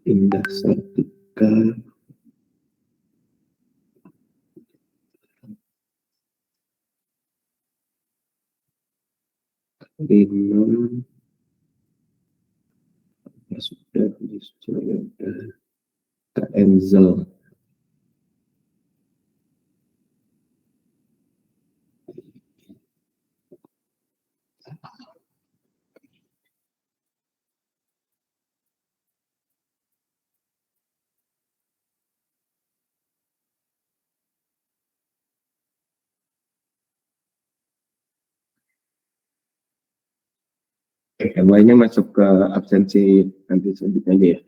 Indah Sartika, Rino, sudah, Kak Enzel. Yang lainnya masuk ke absensi nanti selanjutnya aja ya.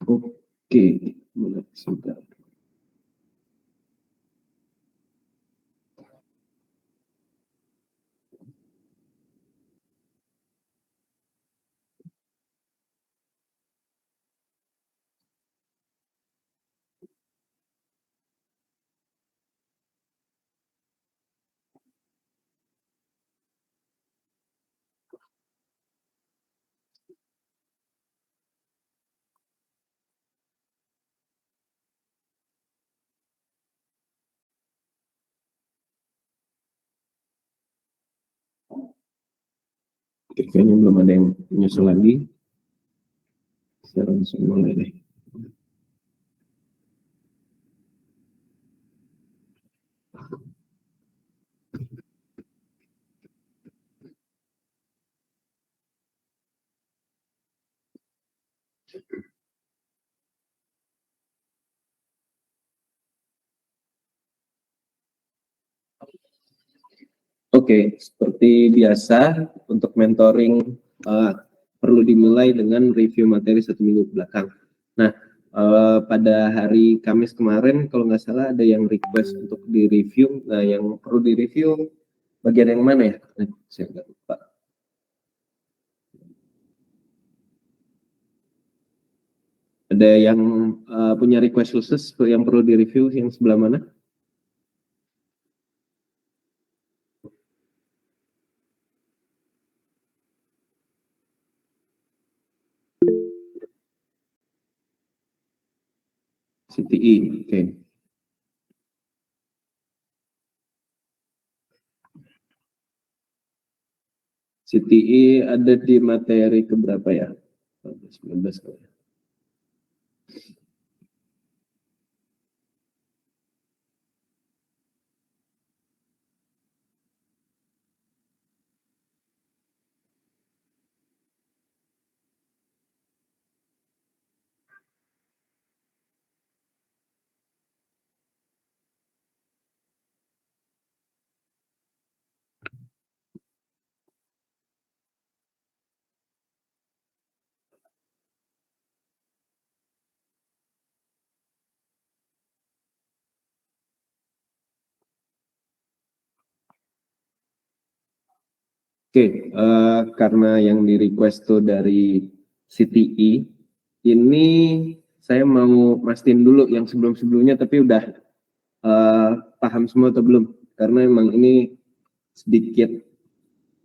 Oke, mulai sudah. Kayaknya belum ada yang nyusul lagi. Saya langsung mulai deh. Oke, seperti biasa untuk mentoring perlu dimulai dengan review materi 1 minggu belakang. Nah, pada hari Kamis kemarin kalau nggak salah ada yang request untuk di-review. Nah, yang perlu di-review bagian yang mana ya? Saya nggak lupa. Ada yang punya request khusus yang perlu di-review yang sebelah mana? CTI, oke. CTI ada di materi keberapa ya? 19 kali ya. Oke, karena yang di request tuh dari CTI, ini saya mau mastiin dulu yang sebelum-sebelumnya, tapi udah paham semua atau belum? Karena emang ini sedikit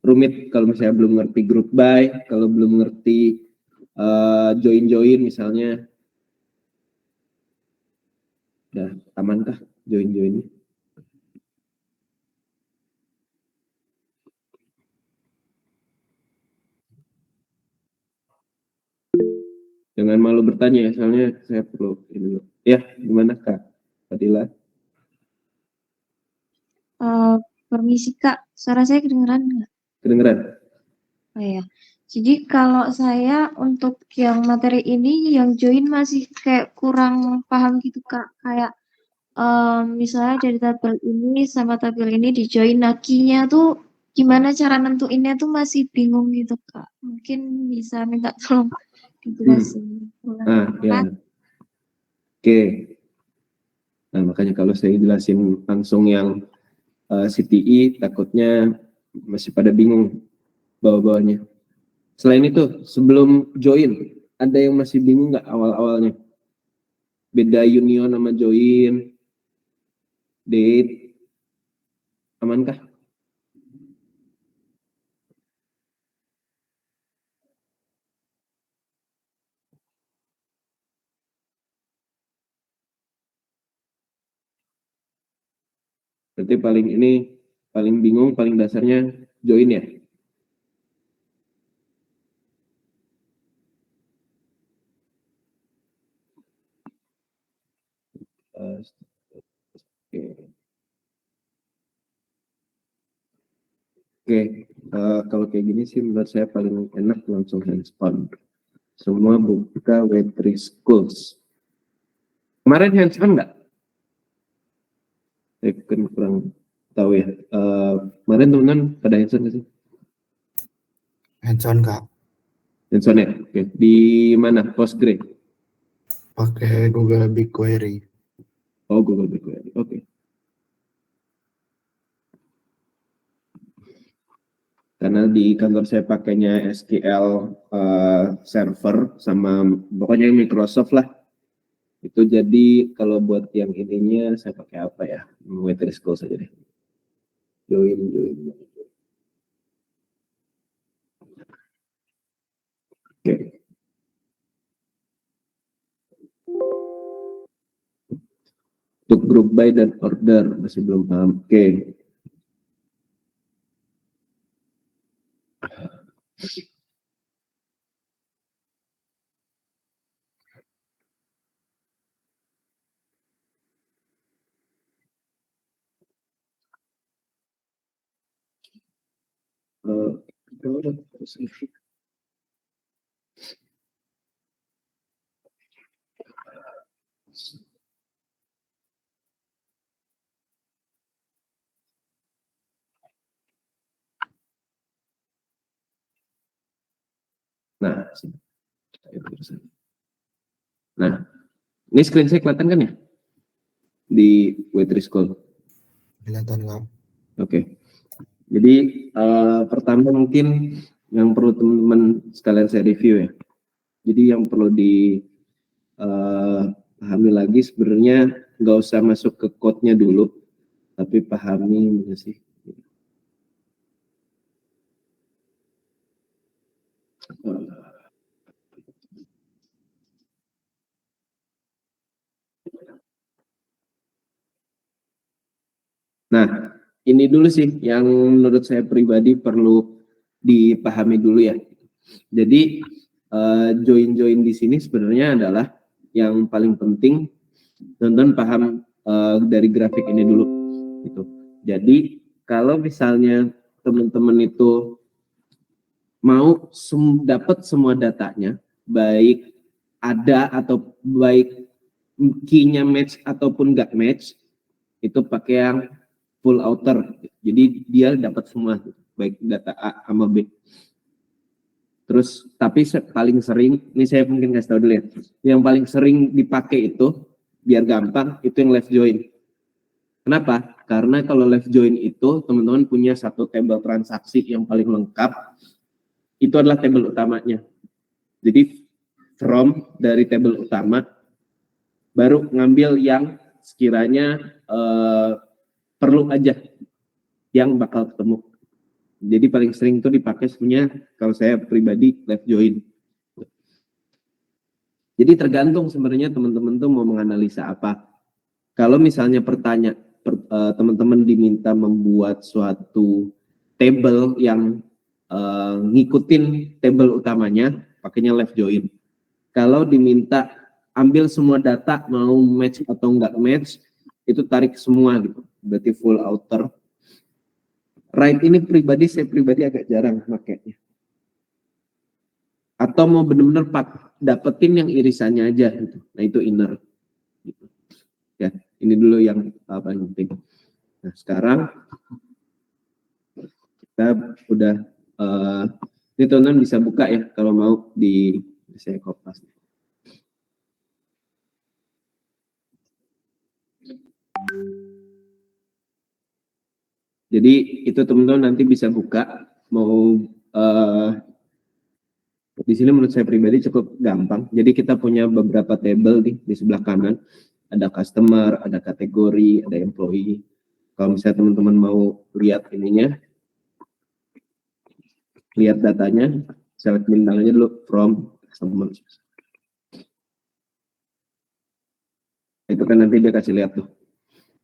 rumit kalau misalnya belum ngerti group by, kalau belum ngerti join-join misalnya. Udah aman kah join-joinnya? Jangan malu bertanya ya, soalnya saya perlu ini dulu. Ya, gimana Kak Fadila? Permisi Kak, suara saya kedengeran nggak? Kedengeran? Oh ya, jadi kalau saya untuk yang materi ini yang join masih kayak kurang paham gitu Kak. Kayak misalnya dari tabel ini sama tabel ini di join, nah key-nya tuh gimana cara nentuinnya tuh masih bingung gitu Kak. Mungkin bisa minta tolong dijelasin. Ya. Oke. Nah, makanya kalau saya jelasin langsung yang CTI, takutnya masih pada bingung bawah-bawahnya. Selain itu, sebelum join, ada yang masih bingung nggak awal-awalnya? Beda union sama join? Date, amankah? Berarti paling bingung, paling dasarnya join ya? Oke, kalau kayak gini sih menurut saya paling enak langsung hands on. Semua buka Web3 Schools. Kemarin hands on nggak? Saya kan kurang tahu ya. Kemarin teman-teman pada hands on nggak sih? Hands on Kak, Hands on ya? Oke. Di mana? Postgre? pakai Google BigQuery. Oh, Google BigQuery. Oke. Karena di kantor saya pakainya SQL server sama pokoknya Microsoft lah. Itu jadi kalau buat yang ininya saya pakai apa ya? Web3 Schools saja deh. Join. Oke. Untuk group buy dan order masih belum paham. Oke. Nah, ini screen saya kelihatan kan ya? Di Web3 School. Kelihatan Kak. Oke. Jadi pertama mungkin yang perlu teman-teman sekalian saya review ya. Jadi yang perlu dipahami lagi sebenarnya nggak usah masuk ke code-nya dulu, tapi pahami mana sih. Nah, ini dulu sih yang menurut saya pribadi perlu dipahami dulu ya. Jadi join di sini sebenarnya adalah yang paling penting teman-teman paham dari grafik ini dulu gitu. Jadi kalau misalnya teman-teman itu mau dapat semua datanya, baik ada atau baik key-nya match ataupun nggak match, itu pakai yang full outer. Jadi dia dapat semua, baik data A sama B. Terus tapi paling sering, ini saya mungkin kasih tahu dulu ya, yang paling sering dipakai itu biar gampang itu yang left join. Kenapa? Karena kalau left join itu teman-teman punya satu table transaksi yang paling lengkap, itu adalah table utamanya. Jadi from dari table utama baru ngambil yang sekiranya perlu aja yang bakal ketemu. Jadi paling sering itu dipakai sebenarnya kalau saya pribadi left join. Jadi tergantung sebenarnya teman-teman tuh mau menganalisa apa. Kalau misalnya teman-teman diminta membuat suatu table yang ngikutin table utamanya, pakainya left join. Kalau diminta ambil semua data mau match atau enggak match, itu tarik semua gitu. Berarti full outer. Right ini saya pribadi agak jarang makainya. Atau mau benar-benar dapetin yang irisannya aja gitu. Nah itu inner. Gitu. Ya, ini dulu yang paling penting. Nah sekarang kita udah ini teman-teman bisa buka ya kalau mau di saya kopas. Jadi itu teman-teman nanti bisa buka mau di sini menurut saya pribadi cukup gampang. Jadi kita punya beberapa table di sebelah kanan. ada customer, ada kategori, ada employee. Kalau misalnya teman-teman mau lihat ininya, lihat datanya, select bintang aja dulu from customer. Itu kan nanti dia kasih lihat tuh,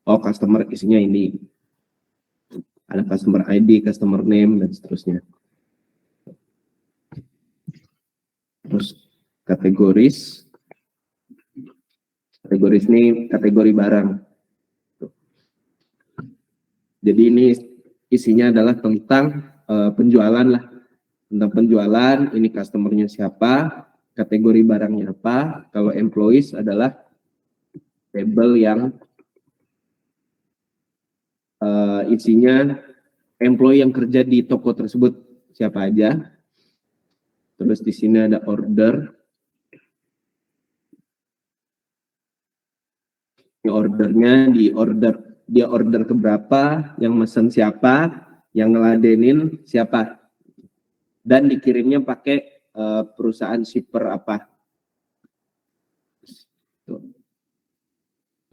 oh customer isinya ini, ada customer ID, customer name, dan seterusnya. Terus kategoris ini kategori barang. Jadi ini isinya adalah tentang penjualan lah, tentang penjualan. Ini customernya siapa, kategori barangnya apa. Kalau employees adalah table yang isinya employee yang kerja di toko tersebut siapa aja. Terus di sini ada order. Ini ordernya, dia order ke berapa, yang mesen siapa, yang ngeladenin siapa, dan dikirimnya pakai perusahaan shipper apa.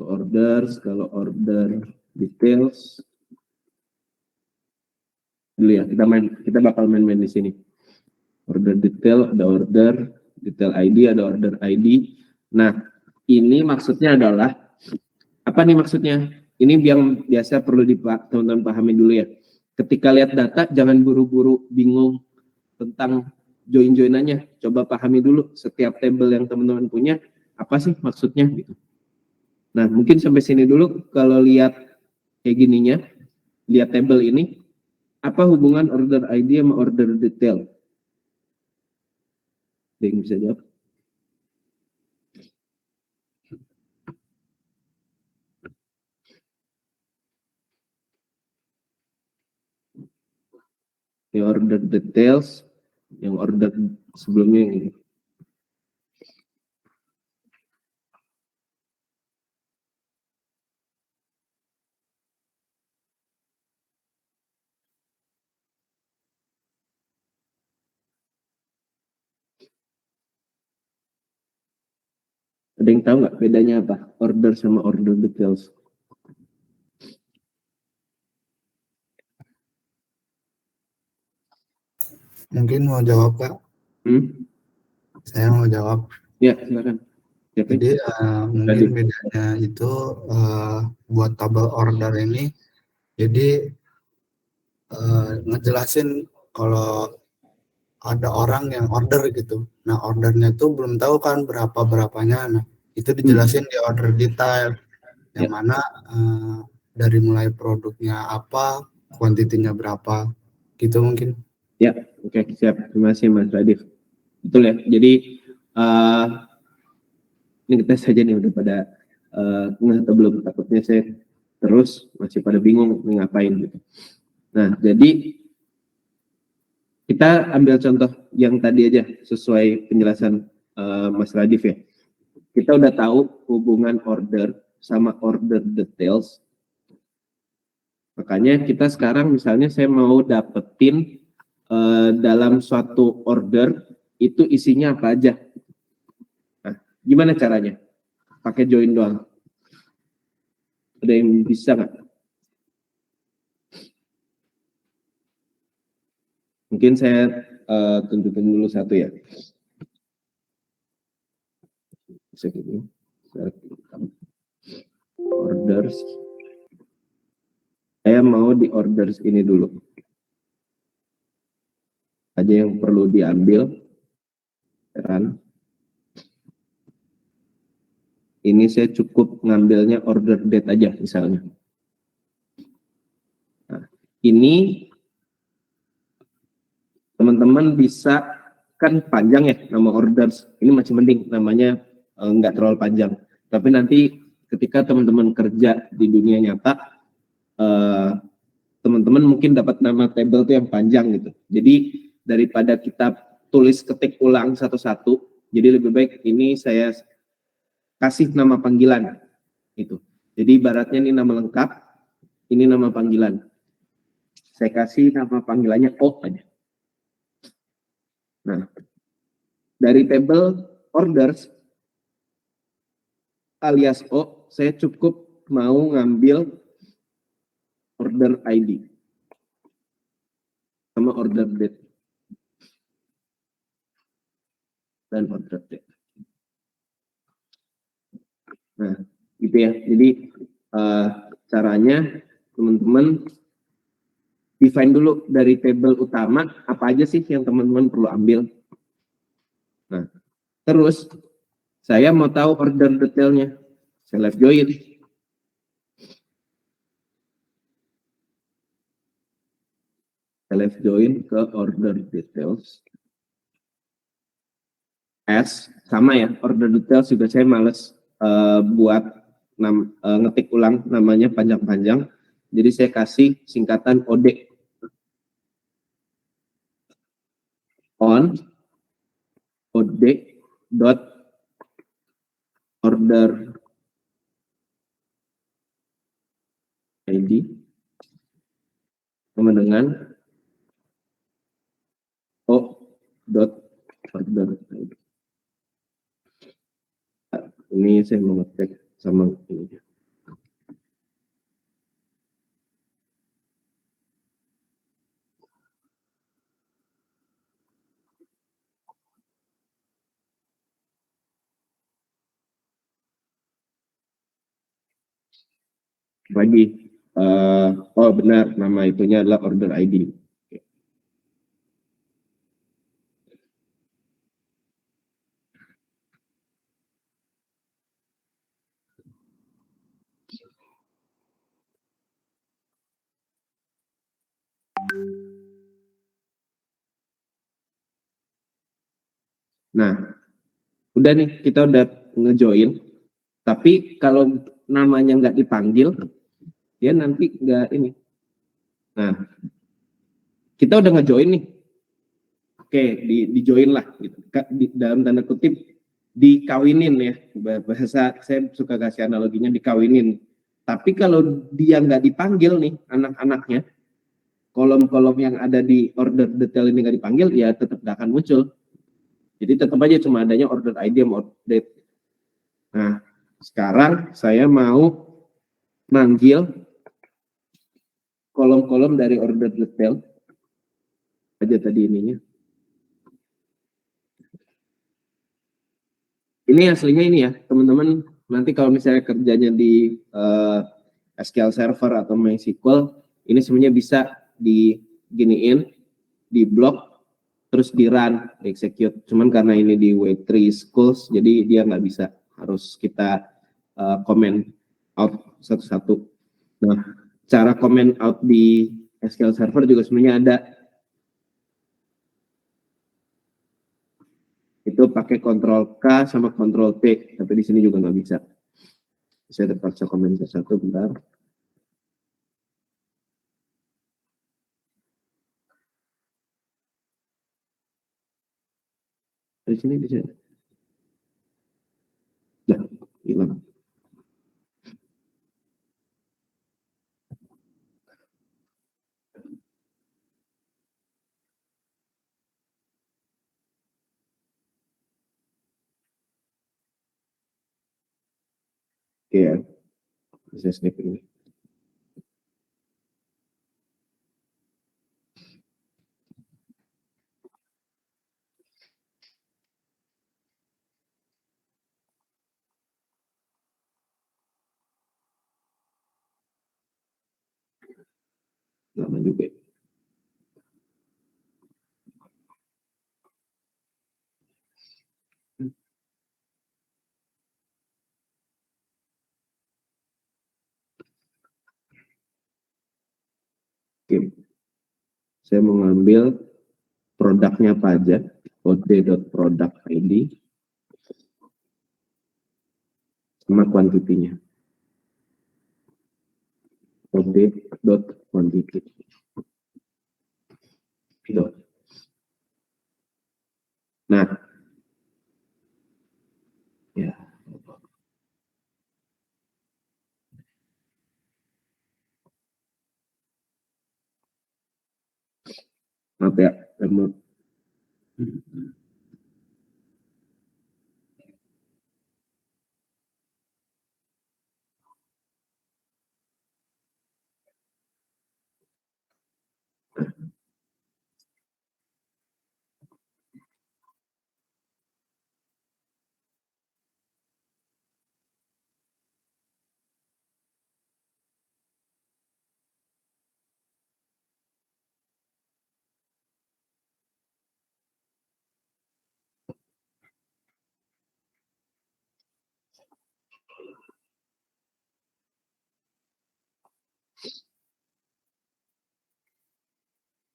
Orders, kalau order details dulu ya, kita bakal main-main di sini. Order detail, ada order detail ID, ada order ID. Nah, ini maksudnya adalah apa nih maksudnya? Ini yang biasa perlu teman-teman pahami dulu ya. Ketika lihat data, jangan buru-buru bingung tentang join-joinannya. Coba pahami dulu setiap table yang teman-teman punya, apa sih maksudnya gitu. Nah, mungkin sampai sini dulu. Kalau lihat kayak gininya, lihat table ini, apa hubungan order ID sama order detail? Ada yang bisa jawab? Ini order details, yang order sebelumnya yang ini. Ada yang tahu nggak bedanya apa? Order sama order details. Mungkin mau jawab, Kak? Saya mau jawab. Ya, silakan. Jadi mungkin bedanya itu buat tabel order ini, jadi ngejelasin kalau ada orang yang order gitu. Nah, ordernya itu belum tahu kan berapanya. Nah, itu dijelasin di order detail, yang mana dari mulai produknya apa, kuantitinya berapa, gitu mungkin. Ya, oke, siap. Terima kasih Mas Radif. Betul ya. Jadi ini kita saja nih udah pada atau belum, takutnya saya terus masih pada bingung ngapain gitu. Nah, jadi kita ambil contoh yang tadi aja sesuai penjelasan Mas Radif ya. Kita udah tahu hubungan order sama order details. Makanya kita sekarang misalnya saya mau dapetin dalam suatu order itu isinya apa aja. Nah, gimana caranya? Pakai join doang. Ada yang bisa nggak? Mungkin saya tunjukin dulu satu ya. Orders. Saya mau di orders ini dulu. Aja yang perlu diambil. Kan? Ini saya cukup ngambilnya order date aja misalnya. Nah, ini teman-teman bisa, kan panjang ya nama orders. Ini masih mending namanya nggak terlalu panjang. Tapi nanti ketika teman-teman kerja di dunia nyata, teman-teman mungkin dapat nama table itu yang panjang gitu. Jadi daripada kita tulis ketik ulang satu-satu, jadi lebih baik ini saya kasih nama panggilan itu. Jadi ibaratnya ini nama lengkap, ini nama panggilan. Saya kasih nama panggilannya O aja. Nah, dari table orders alias O, saya cukup mau ngambil order ID sama order date dan order date. Nah, gitu ya. Jadi caranya teman-teman define dulu dari table utama apa aja sih yang teman-teman perlu ambil. Nah, terus saya mau tahu order detailnya. Saya left join. Saya left join ke order details. S sama ya, order details juga saya males buat ngetik ulang namanya panjang-panjang. Jadi saya kasih singkatan OD. On OD dot order ID sama dengan O dot order ID. Ini saya mau ngecek sama ini. Lagi, oh benar, nama itunya adalah order ID. Nah, udah nih, kita udah ngejoin, tapi kalau namanya nggak dipanggil, dia nanti nggak ini. Nah, kita udah ngejoin nih, oke, di join lah, gitu. Dalam tanda kutip dikawinin ya, bahasa saya suka kasih analoginya dikawinin. Tapi kalau dia nggak dipanggil nih anak-anaknya, kolom-kolom yang ada di order detail ini nggak dipanggil, ya tetap nggak akan muncul. Jadi tetap aja cuma adanya order ID sama order date. Nah, sekarang saya mau manggil kolom-kolom dari order detail aja tadi ininya. Ini aslinya ini ya, teman-teman. Nanti kalau misalnya kerjanya di SQL Server atau MySQL, ini sebenarnya bisa diginiin, di blok, terus di run, di execute. Cuman karena ini di W3 Schools, jadi dia nggak bisa. Harus kita comment out satu-satu. Nah, cara comment out di SQL Server juga sebenarnya ada. Itu pakai Ctrl K sama Ctrl T, tapi di sini juga nggak bisa. Saya terpaksa komen satu, bentar. Di sini bisa. Nah, hilang. Oke ya, bisa snap ini. Lama juga. Oke. Saya mau ngambil produknya apa aja, od.product.id sama kuantitinya. od.quantity. Nah, ya. Maaf ya, kamu.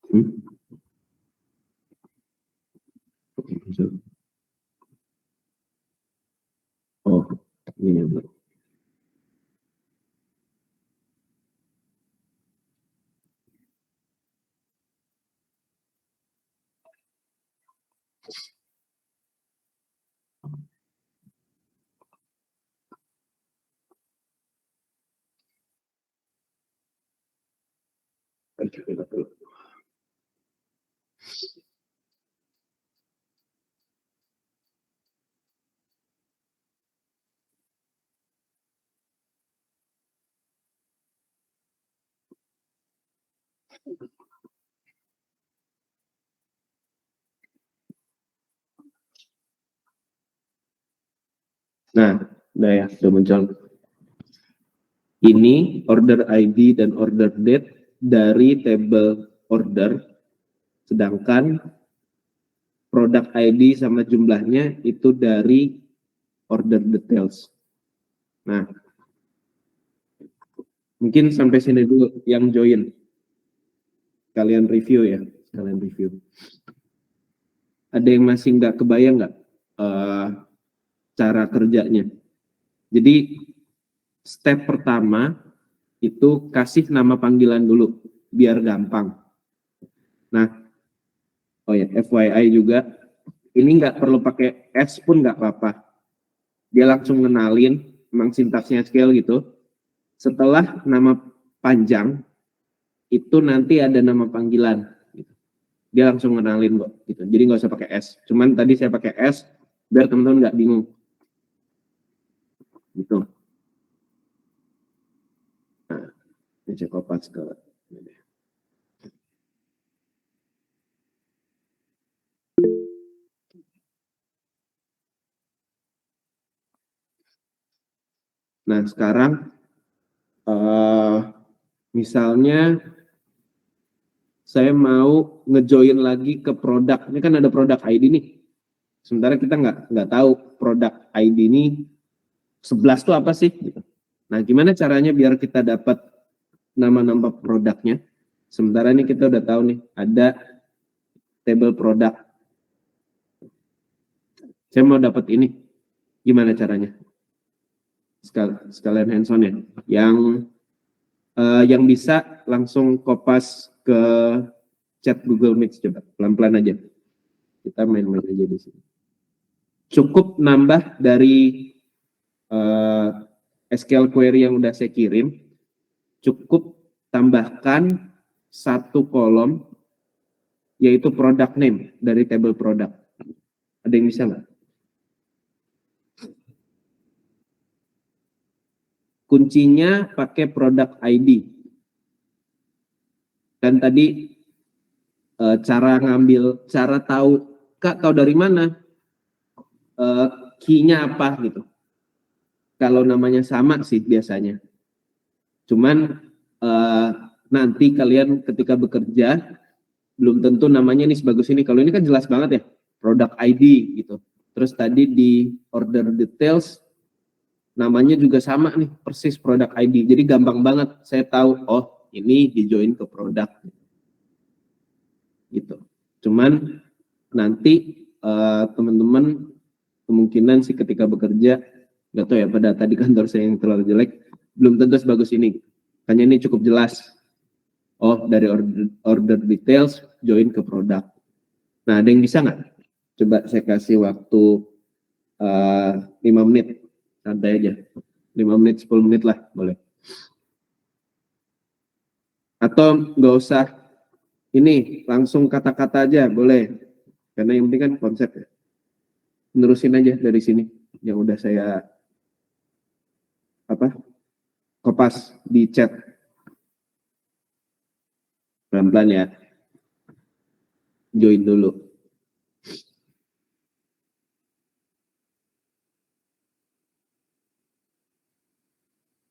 Hmm? Oh, ini ya. Nah, udah ya, udah muncul. Ini order ID dan order date dari table order, sedangkan produk ID sama jumlahnya itu dari order details. Nah, mungkin sampai sini dulu yang join. Kalian review ya, kalian review. Ada yang masih nggak kebayang nggak cara kerjanya? Jadi step pertama itu kasih nama panggilan dulu biar gampang. Nah, oh ya FYI juga, ini nggak perlu pakai S pun nggak apa-apa. Dia langsung ngenalin, memang sintaksnya scale gitu. Setelah nama panjang itu nanti ada nama panggilan. Gitu. Dia langsung ngenalin kok. Gitu. Jadi nggak usah pakai S. Cuman tadi saya pakai S biar teman-teman nggak bingung. Gitu. Nah, ini saya kopas ke ini. Nah, sekarang misalnya saya mau ngejoin lagi ke produk. Ini kan ada produk ID nih. Sementara kita nggak tahu produk ID ini 11 itu apa sih? Gitu. Nah, gimana caranya biar kita dapat nama-nama produknya? Sementara ini kita udah tahu nih, ada table produk. Saya mau dapat ini. Gimana caranya? Sekalian hands-on ya. Yang bisa langsung kopas ke chat Google Meet, coba pelan-pelan aja. Kita main-main aja di sini. Cukup nambah dari SQL query yang udah saya kirim, cukup tambahkan satu kolom yaitu product name dari table product. Ada yang bisa nggak? Kuncinya pakai product ID. Dan tadi cara ngambil, cara tahu, Kak tahu dari mana? Key-nya apa gitu. Kalau namanya sama sih biasanya. Cuman nanti kalian ketika bekerja belum tentu namanya ini sebagus ini. Kalau ini kan jelas banget ya, product ID gitu. Terus tadi di order details namanya juga sama nih, persis product ID. Jadi gampang banget saya tahu, oh ini di join ke produk gitu. Cuman nanti teman-teman kemungkinan sih ketika bekerja, nggak tahu ya pada tadi kantor saya yang terlalu jelek, belum tentu sebagus ini. Hanya ini cukup jelas. Oh dari order details join ke produk. Nah ada yang bisa nggak? Coba saya kasih waktu 5 menit, santai aja. 5 menit, 10 menit lah boleh. Atau nggak usah ini, langsung kata-kata aja boleh. Karena yang penting kan konsep ya. Nerusin aja dari sini yang udah saya kopas di chat. Pelan-pelan ya. Join dulu.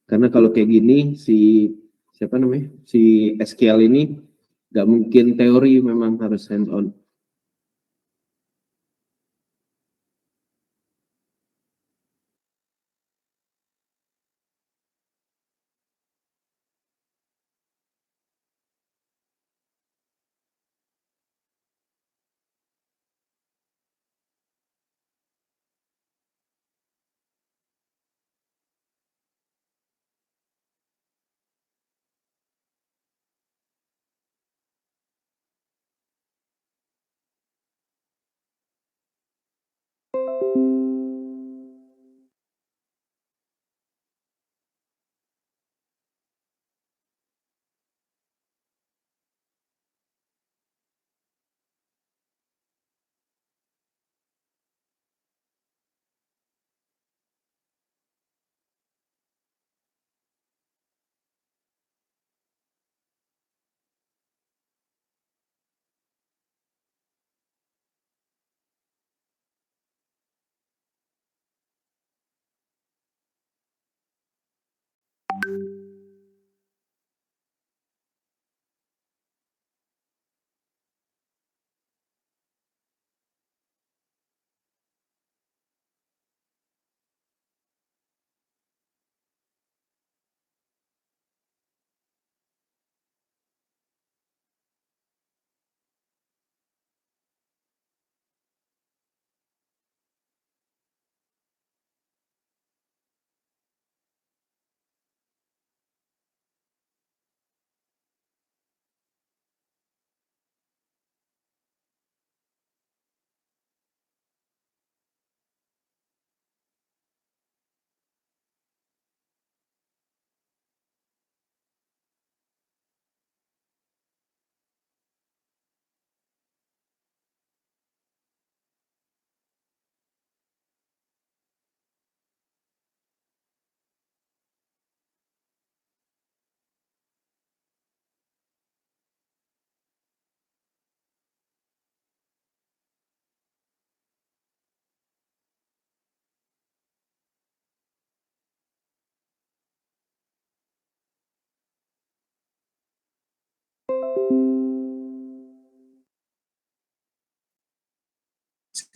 Karena kalau kayak gini siapa namanya? Si SQL ini nggak mungkin teori, memang harus hands on.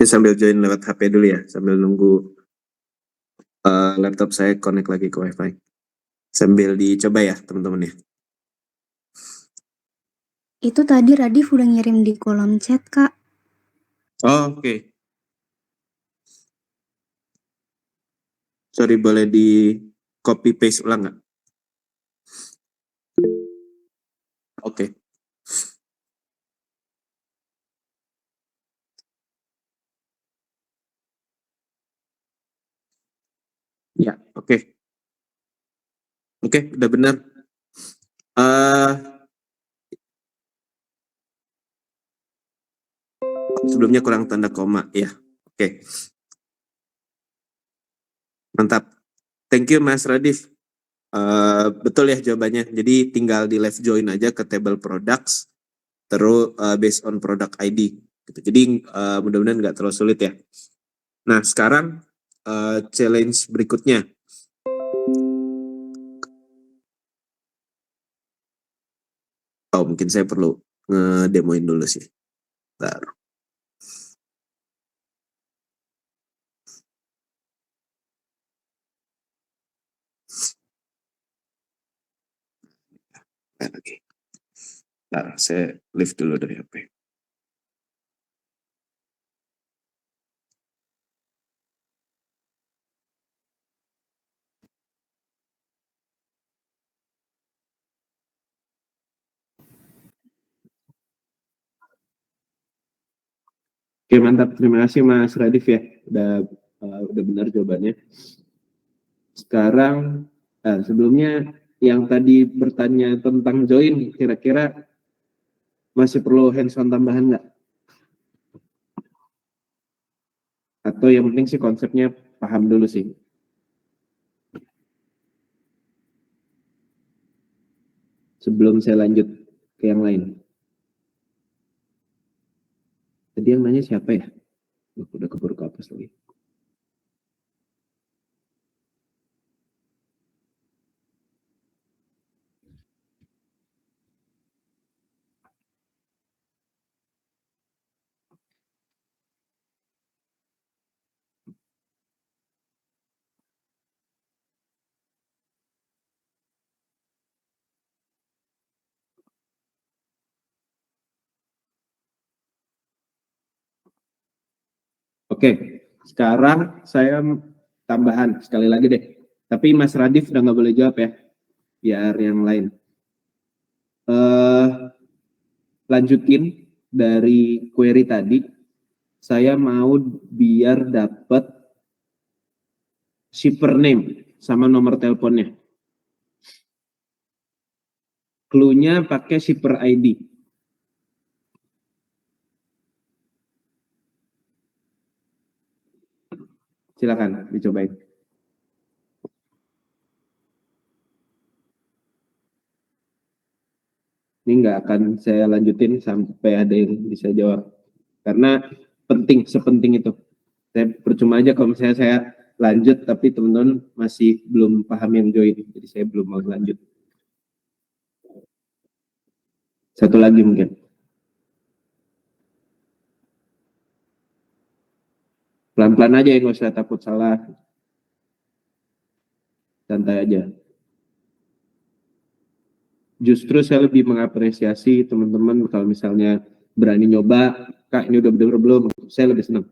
Saya sambil join lewat HP dulu ya, sambil nunggu laptop saya connect lagi ke WiFi. Sambil dicoba ya teman-teman ya. Itu tadi Radif udah ngirim di kolom chat, Kak. Oh, oke. Sorry, boleh di copy paste ulang nggak? Oke. Ya, oke. Oke, udah benar. Sebelumnya kurang tanda koma ya. Oke. Mantap. Thank you Mas Radif. Betul ya jawabannya. Jadi tinggal di left join aja ke table products, terus based on product ID. Gitu. Jadi mudah-mudahan nggak terlalu sulit ya. Nah sekarang challenge berikutnya. Oh mungkin saya perlu ngedemoin dulu sih. Bentar. Oke. Bentar, saya lift dulu dari HP. Oke mantap, terima kasih Mas Radif ya, udah benar jawabannya. Sekarang sebelumnya yang tadi bertanya tentang join, kira-kira masih perlu hands-on tambahan nggak? Atau yang penting sih konsepnya paham dulu sih. Sebelum saya lanjut ke yang lain. Tadi yang nanya siapa ya? Udah keburu kehapus lagi. Oke, sekarang saya tambahan sekali lagi deh. Tapi Mas Radif udah nggak boleh jawab ya, biar yang lain. Lanjutin dari query tadi, saya mau biar dapat shipper name sama nomor teleponnya. Clue-nya pakai shipper ID. Silakan dicobain. Ini nggak akan saya lanjutin sampai ada yang bisa jawab. Karena penting, sepenting itu. Saya percuma aja kalau misalnya saya lanjut, tapi teman-teman masih belum paham yang join. Jadi saya belum mau lanjut. Satu lagi mungkin. Pelan-pelan aja ya, nggak usah takut salah. Santai aja. Justru saya lebih mengapresiasi teman-teman kalau misalnya berani nyoba, Kak ini udah bener belum? Saya lebih senang.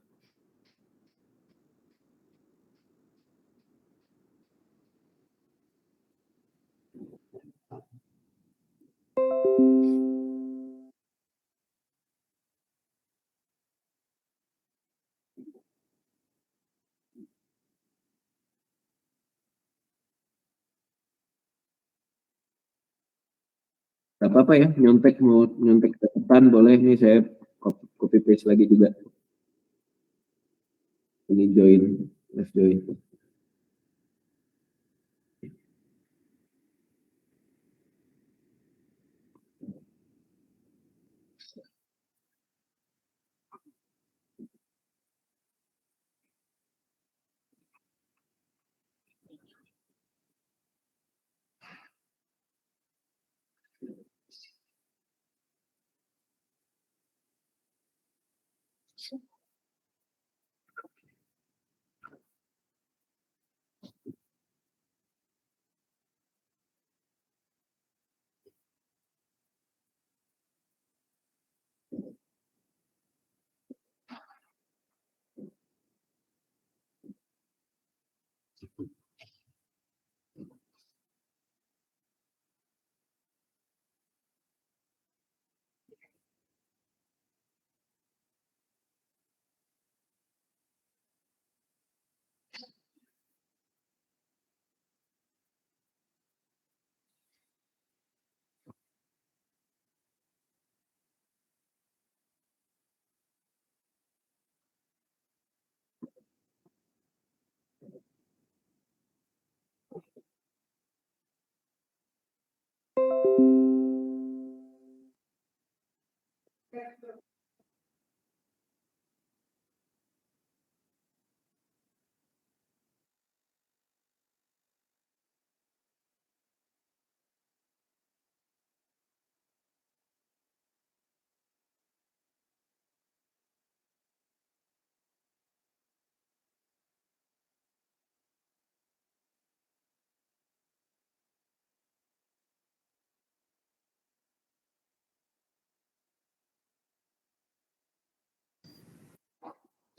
Gak apa-apa ya, mau nyontek ke depan boleh nih, saya copy paste lagi juga. Ini join, let's join.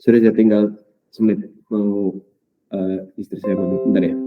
Sorry, saya tinggal semenit mau istri saya mau bentar ya.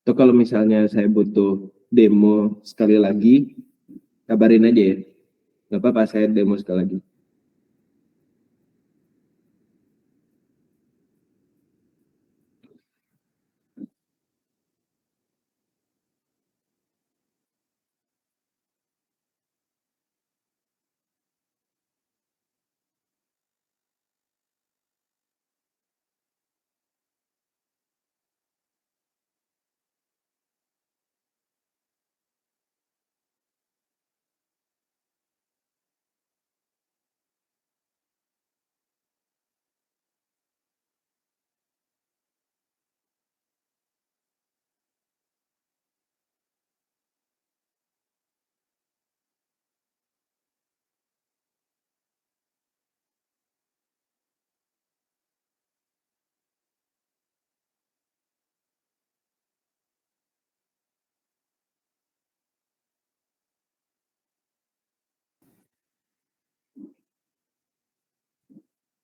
Atau kalau misalnya saya butuh demo sekali lagi, kabarin aja ya. Nggak apa-apa, saya demo sekali lagi.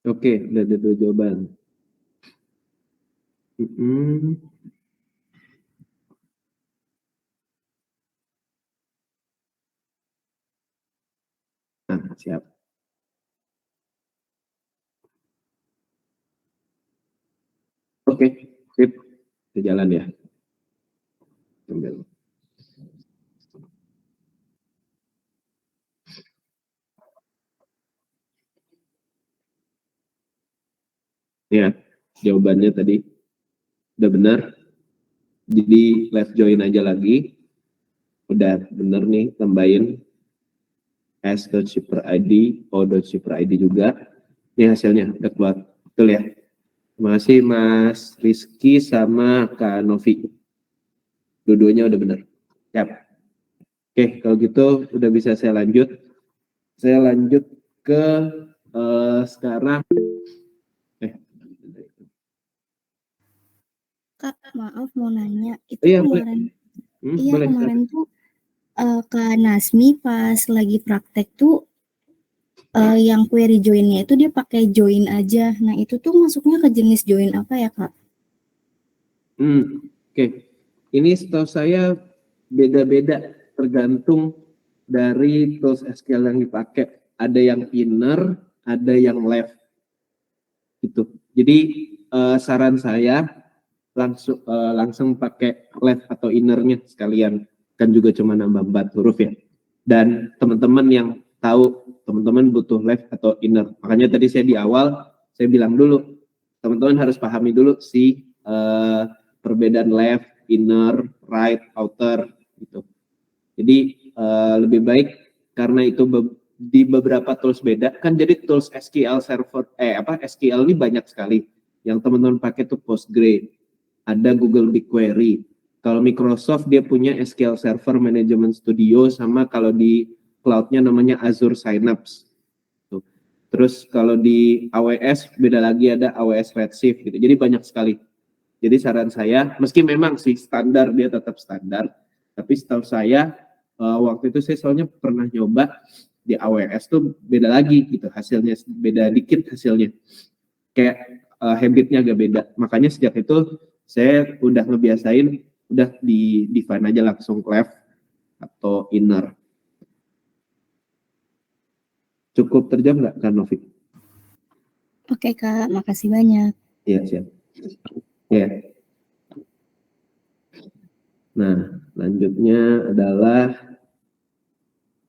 Oke, udah ada 2 jawaban. Nah, siap. Oke, sip. Kita jalan ya. Ambil. Ya, jawabannya tadi udah benar. Jadi left join aja lagi. Udah bener nih, tambahin s.shipper.id, o.shipper.id juga. Ini hasilnya udah keluar. Betul ya? Terima kasih Mas Rizky sama Kak Novi. Dua-duanya udah benar. Siap. Oke, kalau gitu udah bisa saya lanjut. Saya lanjut ke sekarang. Kak, maaf mau nanya. Itu Iya, kemarin, boleh. kemarin tuh Kak Nasmi pas lagi praktek tuh yang query join-nya itu dia pakai join aja. Nah, itu tuh masuknya ke jenis join apa ya, Kak? Oke. Ini setahu saya beda-beda tergantung dari tools SQL yang dipakai. Ada yang inner, ada yang left. Gitu. Jadi saran saya langsung pakai left atau innernya sekalian. Kan juga cuma nambah 4 huruf ya. Dan teman-teman yang tahu teman-teman butuh left atau inner. Makanya tadi saya di awal saya bilang dulu, teman-teman harus pahami dulu si perbedaan left, inner, right, outer gitu. Jadi lebih baik karena itu di beberapa tools beda kan, jadi tools SQL server SQL ini banyak sekali. Yang teman-teman pakai itu Postgre, ada Google BigQuery. Kalau Microsoft dia punya SQL Server Management Studio, sama kalau di cloud-nya namanya Azure Synapse. Tuh. Terus kalau di AWS beda lagi, ada AWS Redshift gitu. Jadi banyak sekali. Jadi saran saya, meski memang sih standar dia tetap standar, tapi setahu saya waktu itu saya soalnya pernah nyoba di AWS tuh beda lagi gitu hasilnya, beda dikit hasilnya. Kayak habitnya agak beda. Makanya sejak itu saya udah ngebiasain udah di define aja langsung left atau inner. Cukup terjawab nggak, Kak Novi? Oke, Kak, makasih banyak. Iya, siap. Ya. Nah, lanjutnya adalah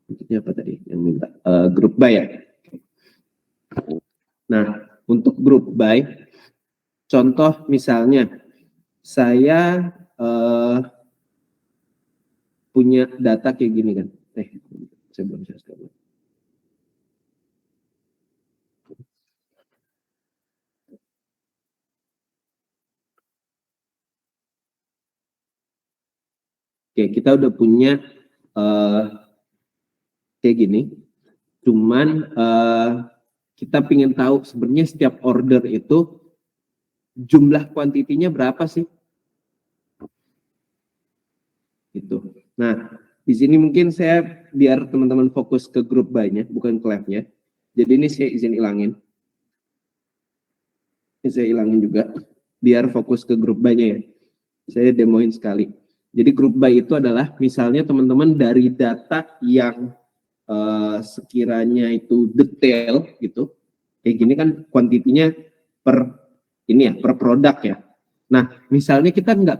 apa tadi yang minta group buy ya. Nah, untuk group buy, contoh misalnya saya punya data kayak gini kan. Saya belum share screen. Oke, kita udah punya kayak gini. Cuman kita ingin tahu sebenarnya setiap order itu jumlah kuantitinya berapa sih? Gitu. Nah, di sini mungkin saya biar teman-teman fokus ke grup buy-nya, bukan ke lab-nya. Jadi ini saya izin ilangin. Ini saya ilangin juga, biar fokus ke grup buy-nya ya. Saya demoin sekali. Jadi grup buy itu adalah misalnya teman-teman dari data yang sekiranya itu detail gitu, kayak gini kan kuantitinya per ini ya, per produk ya. Nah, misalnya kita nggak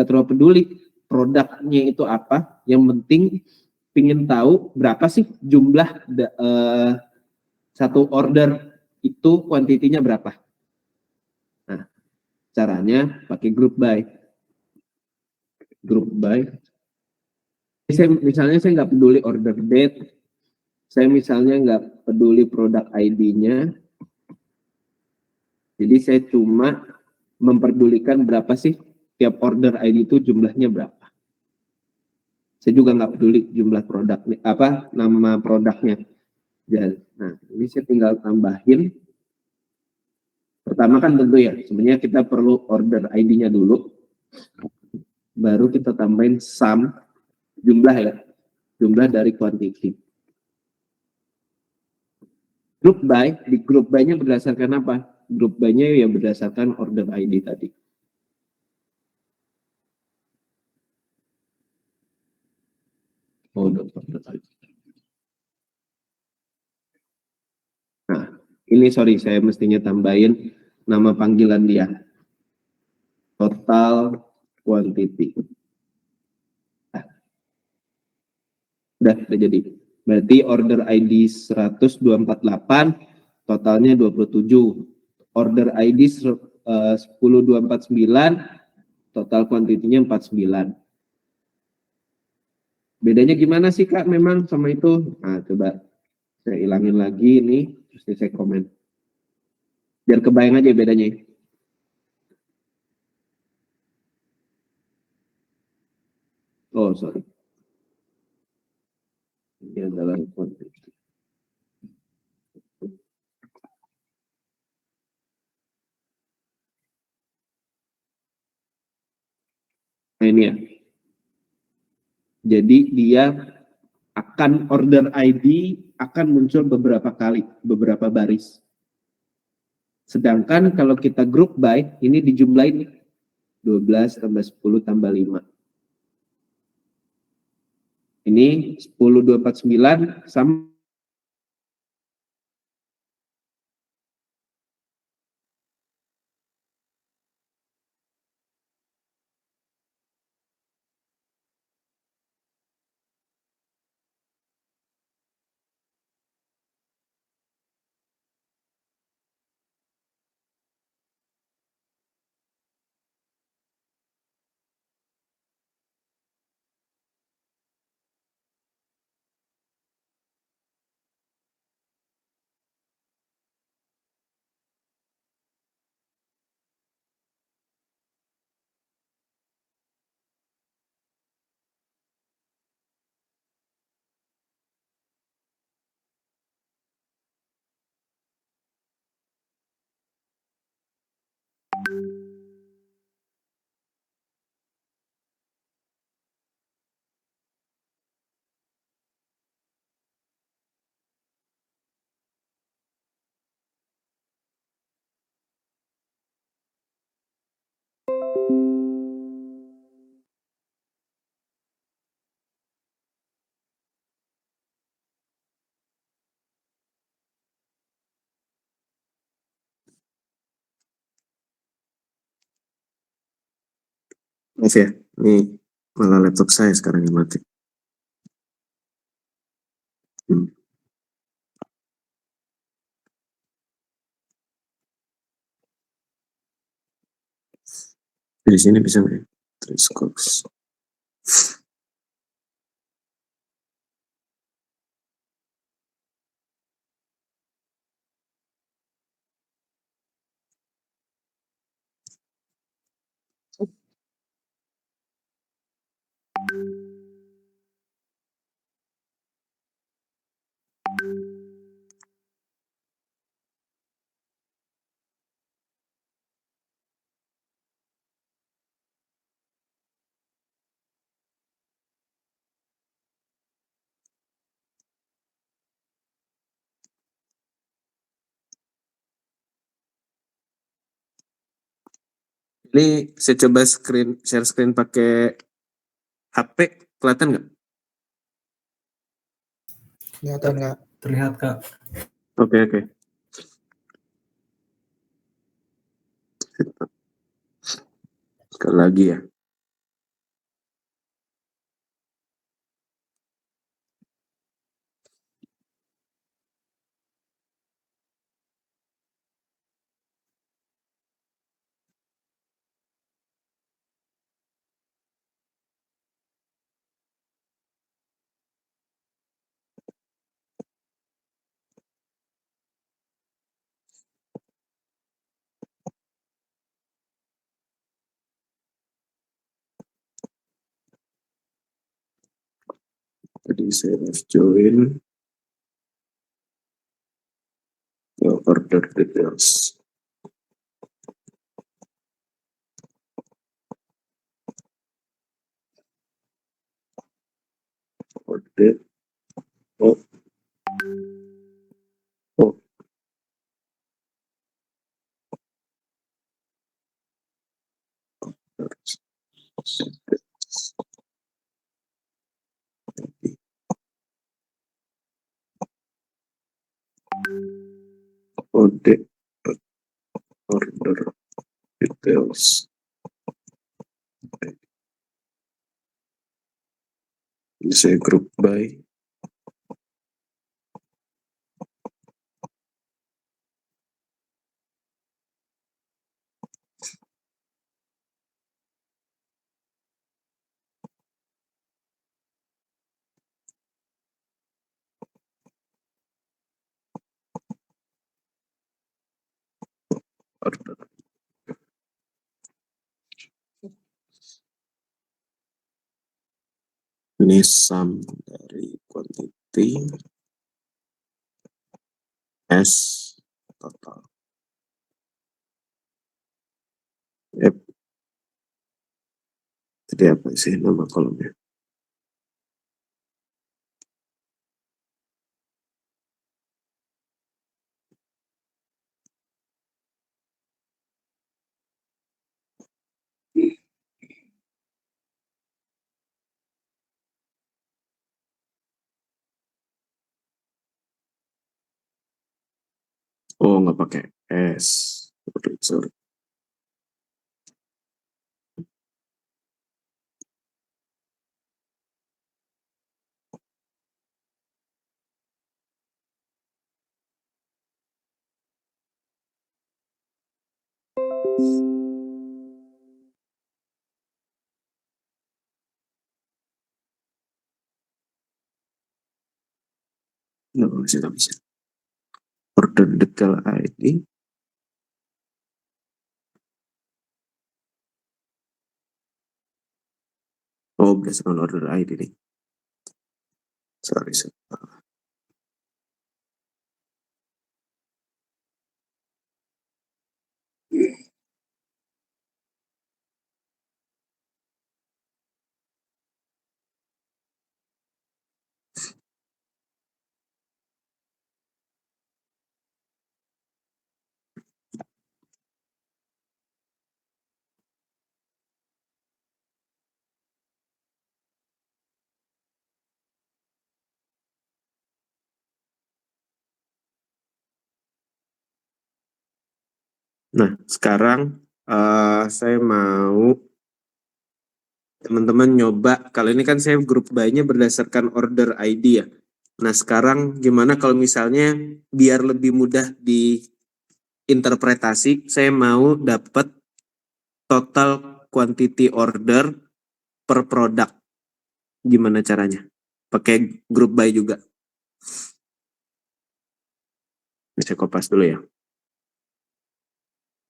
terlalu peduli produknya itu apa, yang penting pingin tahu berapa sih jumlah satu order itu kuantitinya berapa. Nah, caranya pakai group buy. Group buy. Misalnya saya nggak peduli order date, saya misalnya nggak peduli produk ID-nya, jadi saya cuma memperdulikan berapa sih tiap order ID itu jumlahnya berapa. Saya juga nggak peduli jumlah produk, apa nama produknya. Nah, ini saya tinggal tambahin. Pertama kan tentu ya, sebenarnya kita perlu order ID-nya dulu, baru kita tambahin sum jumlah ya, jumlah dari quantity. Group buy, di group buy-nya berdasarkan apa? Group buy-nya ya berdasarkan order ID tadi. Oh, order ID. Nah, ini sorry, saya mestinya tambahin nama panggilan dia. Total quantity. Nah, udah jadi. Berarti order ID 10248, totalnya 27. Order ID 10249, total kuantitinya 49. Bedanya gimana sih Kak memang sama itu? Nah, coba saya ilangin lagi ini, terus saya komen. Biar kebayang aja bedanya. Oh, sorry. Ini adalah quantity. Nah, ini ya. Jadi dia akan order ID akan muncul beberapa kali, beberapa baris. Sedangkan kalau kita group by, ini dijumlahin 12 tambah 10 tambah 5. Ini 10249 sama Mas ya, nih Malah laptop saya sekarang yang mati. Di sini bisa nggak? Triscox. Ini saya coba share screen pakai HP, kelihatan nggak? Kelihatan nggak? Terlihat, Kak. Oke. Sekali lagi ya. Jadi saya harus join ke order details. Order. Oh. Order details. Ini saya group by. Order. Ini sum dari quantity S total. Yep. Jadi apa sih nama kolomnya? Oh, nggak pakai S. Sorry. Nggak bisa. Order detail ID. Oh, berdasarkan order ID nih. Sorry. Nah, sekarang saya mau teman-teman nyoba, kalau ini kan saya grup by-nya berdasarkan order ID ya. Nah sekarang gimana kalau misalnya biar lebih mudah diinterpretasi, saya mau dapat total quantity order per produk. Gimana caranya? Pakai grup by juga. Saya kopas dulu ya.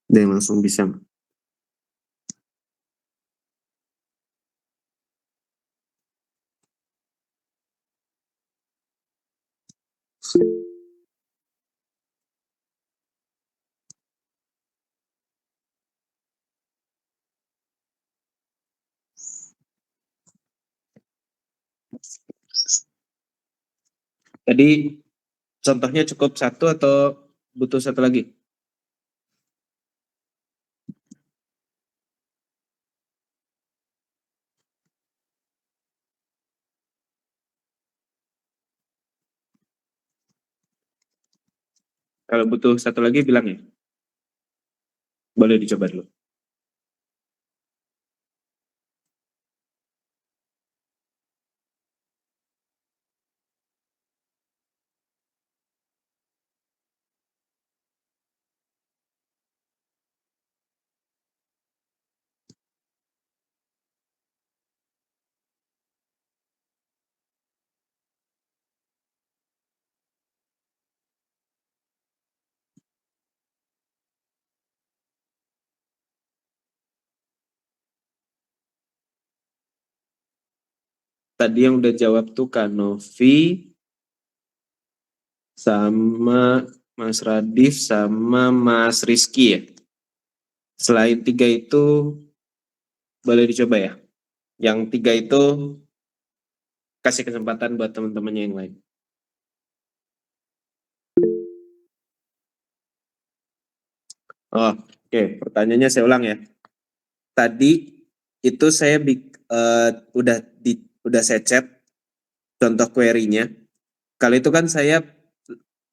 Dan langsung bisa. Tadi contohnya cukup satu atau butuh satu lagi? Kalau butuh satu lagi bilang ya. Boleh dicoba dulu. Tadi yang udah jawab tuh Kanovi, sama Mas Radif, sama Mas Rizky ya. Selain 3 itu, boleh dicoba ya. Yang 3 itu, kasih kesempatan buat teman-temannya yang lain. Oh, oke. Pertanyaannya saya ulang ya. Tadi itu saya udah saya chat contoh query-nya. Kali itu kan saya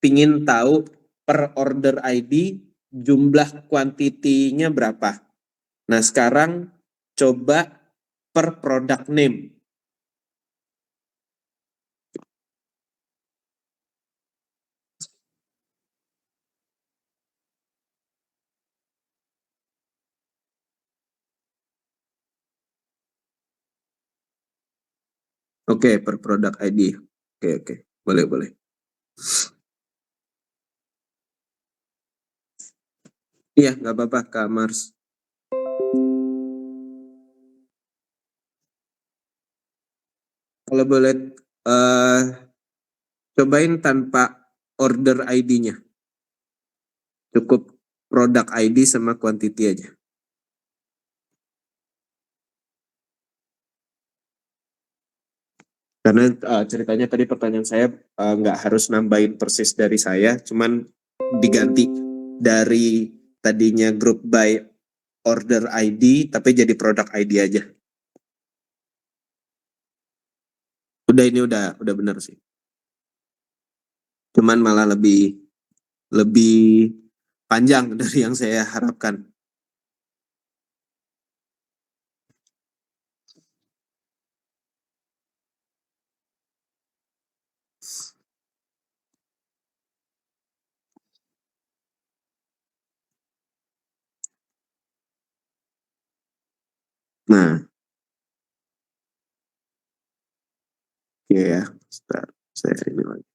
pingin tahu per order ID jumlah kuantitinya berapa. Nah sekarang coba per product name. Oke, per product ID. Oke. Boleh. Iya, nggak apa-apa, Kak Mars. Kalau boleh cobain tanpa order ID-nya. Cukup product ID sama quantity aja. Karena ceritanya tadi pertanyaan saya nggak harus nambahin persis dari saya, cuman diganti dari tadinya group by order ID, tapi jadi product ID aja. Ini udah benar sih. Cuman malah lebih panjang dari yang saya harapkan. Nah, oke ya, start. Saya ini lagi.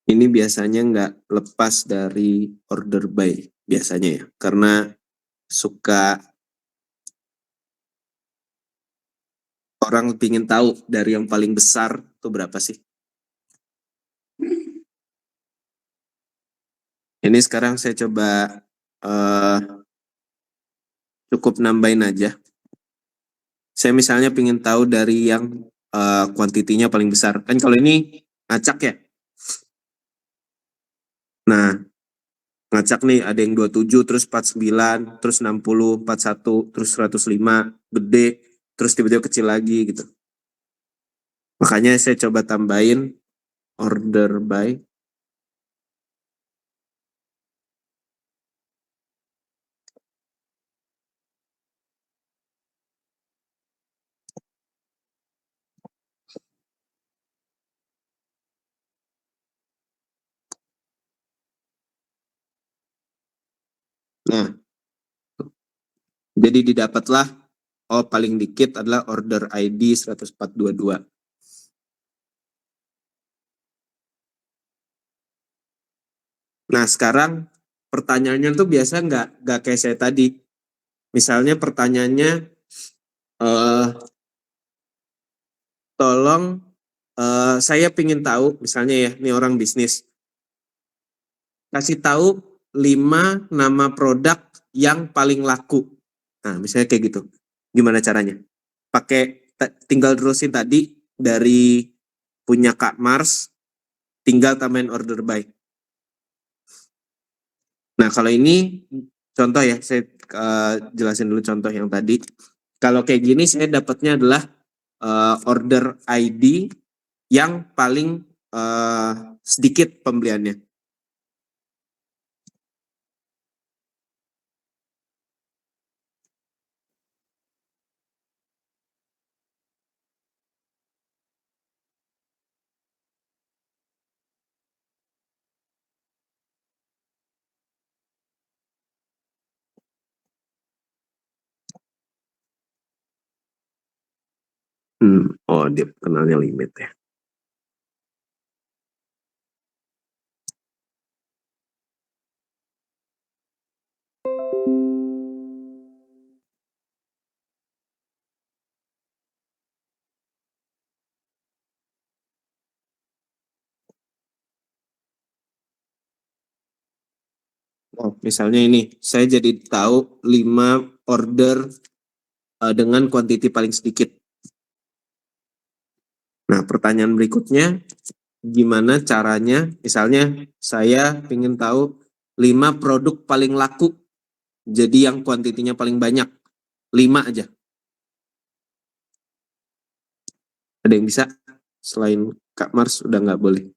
Ini biasanya nggak lepas dari order by biasanya ya, karena suka orang pingin tahu dari yang paling besar itu berapa sih. Ini sekarang saya coba cukup nambahin aja. Saya misalnya pingin tahu dari yang kuantitinya paling besar. Kan kalau ini ngacak ya. Nah, ngacak nih ada yang 27 terus 49 terus 60 41 terus 105 gede terus tiba-tiba kecil lagi gitu. Makanya saya coba tambahin order by. Nah, jadi didapatlah paling dikit adalah order ID 10422. Nah, sekarang pertanyaannya tuh biasa nggak kayak saya tadi. Misalnya pertanyaannya tolong saya pingin tahu misalnya ya, ini orang bisnis. Kasih tahu 5 nama produk yang paling laku. Nah, misalnya kayak gitu. Gimana caranya? Tinggal terusin tadi dari punya Kak Mars, tinggal tambahin order by. Nah, kalau ini contoh ya, saya jelasin dulu contoh yang tadi. Kalau kayak gini saya dapatnya adalah order ID yang paling sedikit pembeliannya. Oh, dia kenalnya limit ya. Oh, misalnya ini, saya jadi tahu 5 order dengan kuantiti paling sedikit. Nah, pertanyaan berikutnya, gimana caranya, misalnya saya ingin tahu 5 produk paling laku, jadi yang kuantitinya paling banyak, 5 aja. Ada yang bisa? Selain Kak Mars, udah nggak boleh.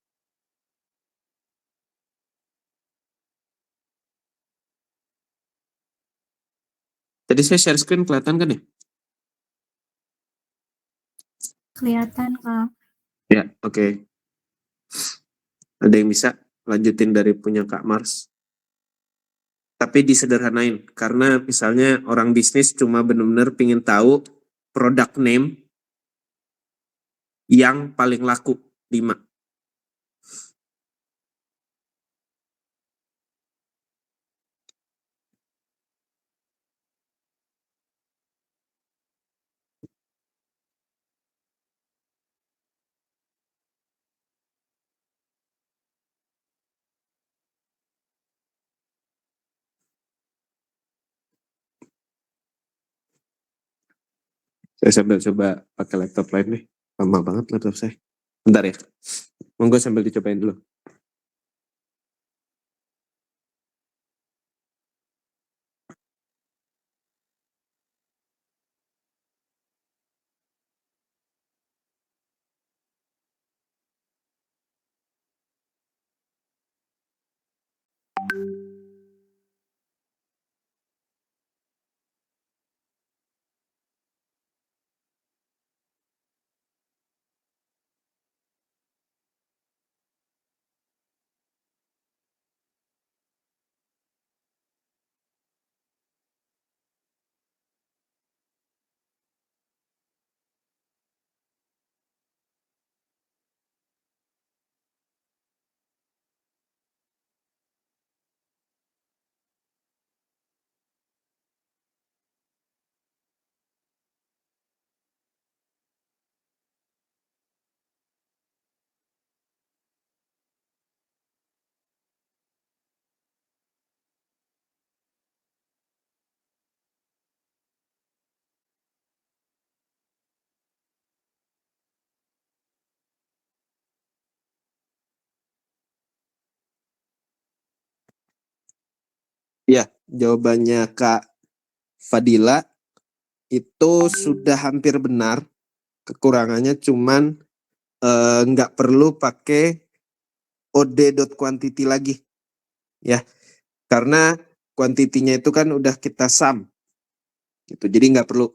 Tadi saya share screen kelihatan kan ya? Kelihatan, Kak. Ya, oke. Ada yang bisa lanjutin dari punya Kak Mars? Tapi disederhanain, karena misalnya orang bisnis cuma benar-benar pingin tahu produk name yang paling laku 5. Saya sambil coba pakai laptop lain nih. Lama banget laptop saya. Bentar ya. Monggo sambil dicobain dulu. Ya, jawabannya Kak Fadila itu sudah hampir benar. Kekurangannya cuman nggak perlu pakai od.quantity lagi ya, karena kuantitinya itu kan udah kita sum gitu, jadi nggak perlu.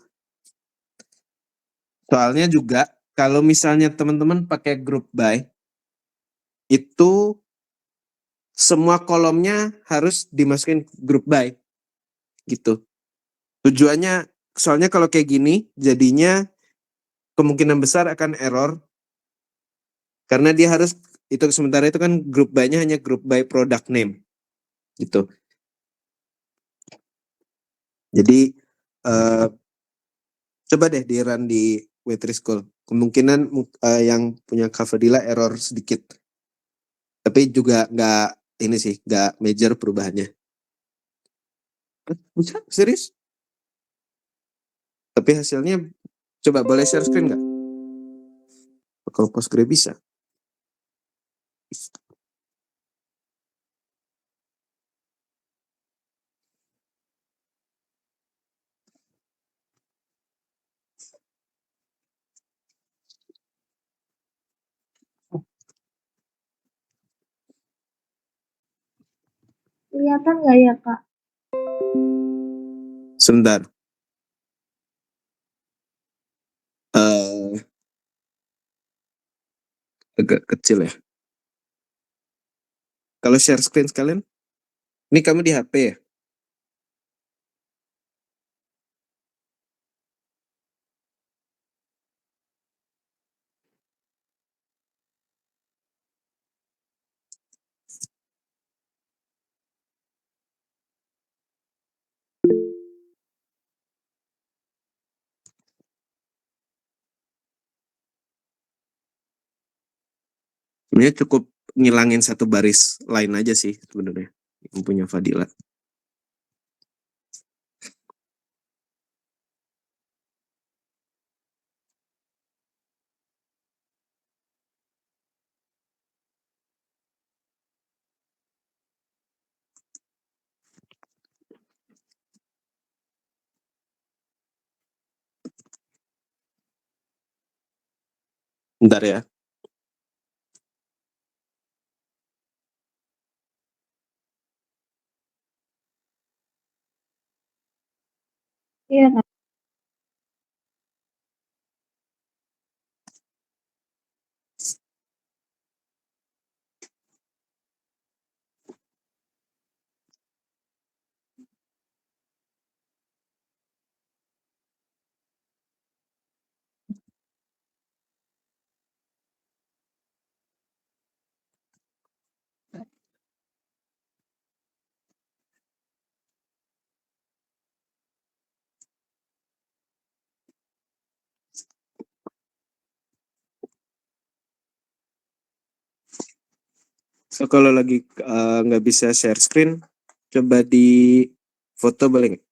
Soalnya juga kalau misalnya teman-teman pakai group by, itu semua kolomnya harus dimasukin group by gitu. Tujuannya, soalnya kalau kayak gini jadinya kemungkinan besar akan error karena dia harus itu, sementara itu kan group by-nya hanya group by product name gitu. Jadi coba deh di run di Waitress Call. Kemungkinan yang punya Kak Fadila error sedikit. Tapi juga nggak ini sih, nggak major perubahannya. Bisa? Serius? Tapi hasilnya, coba boleh share screen nggak? Kalau Postgre bisa. Kelihatan nggak ya, Kak? Sebentar. Agak kecil ya. Kalau share screen sekalian, ini kamu di HP ya? Sebenarnya cukup ngilangin satu baris lain aja sih sebenarnya yang punya Fadila. Bentar ya. Iya, Kak. So kalau lagi nggak bisa share screen, coba di foto boleh nggak?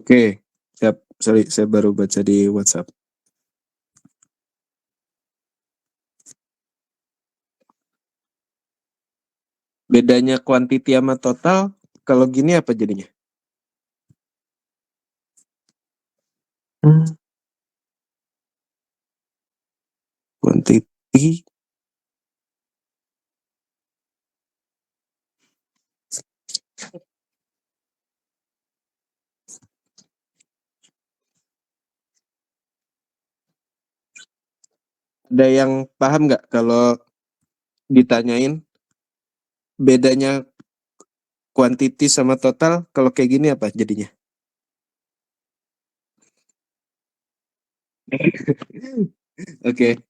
Oke, siap. Sorry, saya baru baca di WhatsApp. Bedanya quantity sama total, kalau gini apa jadinya? Quantity ada yang paham nggak kalau ditanyain bedanya quantity sama total, kalau kayak gini apa jadinya? Oke.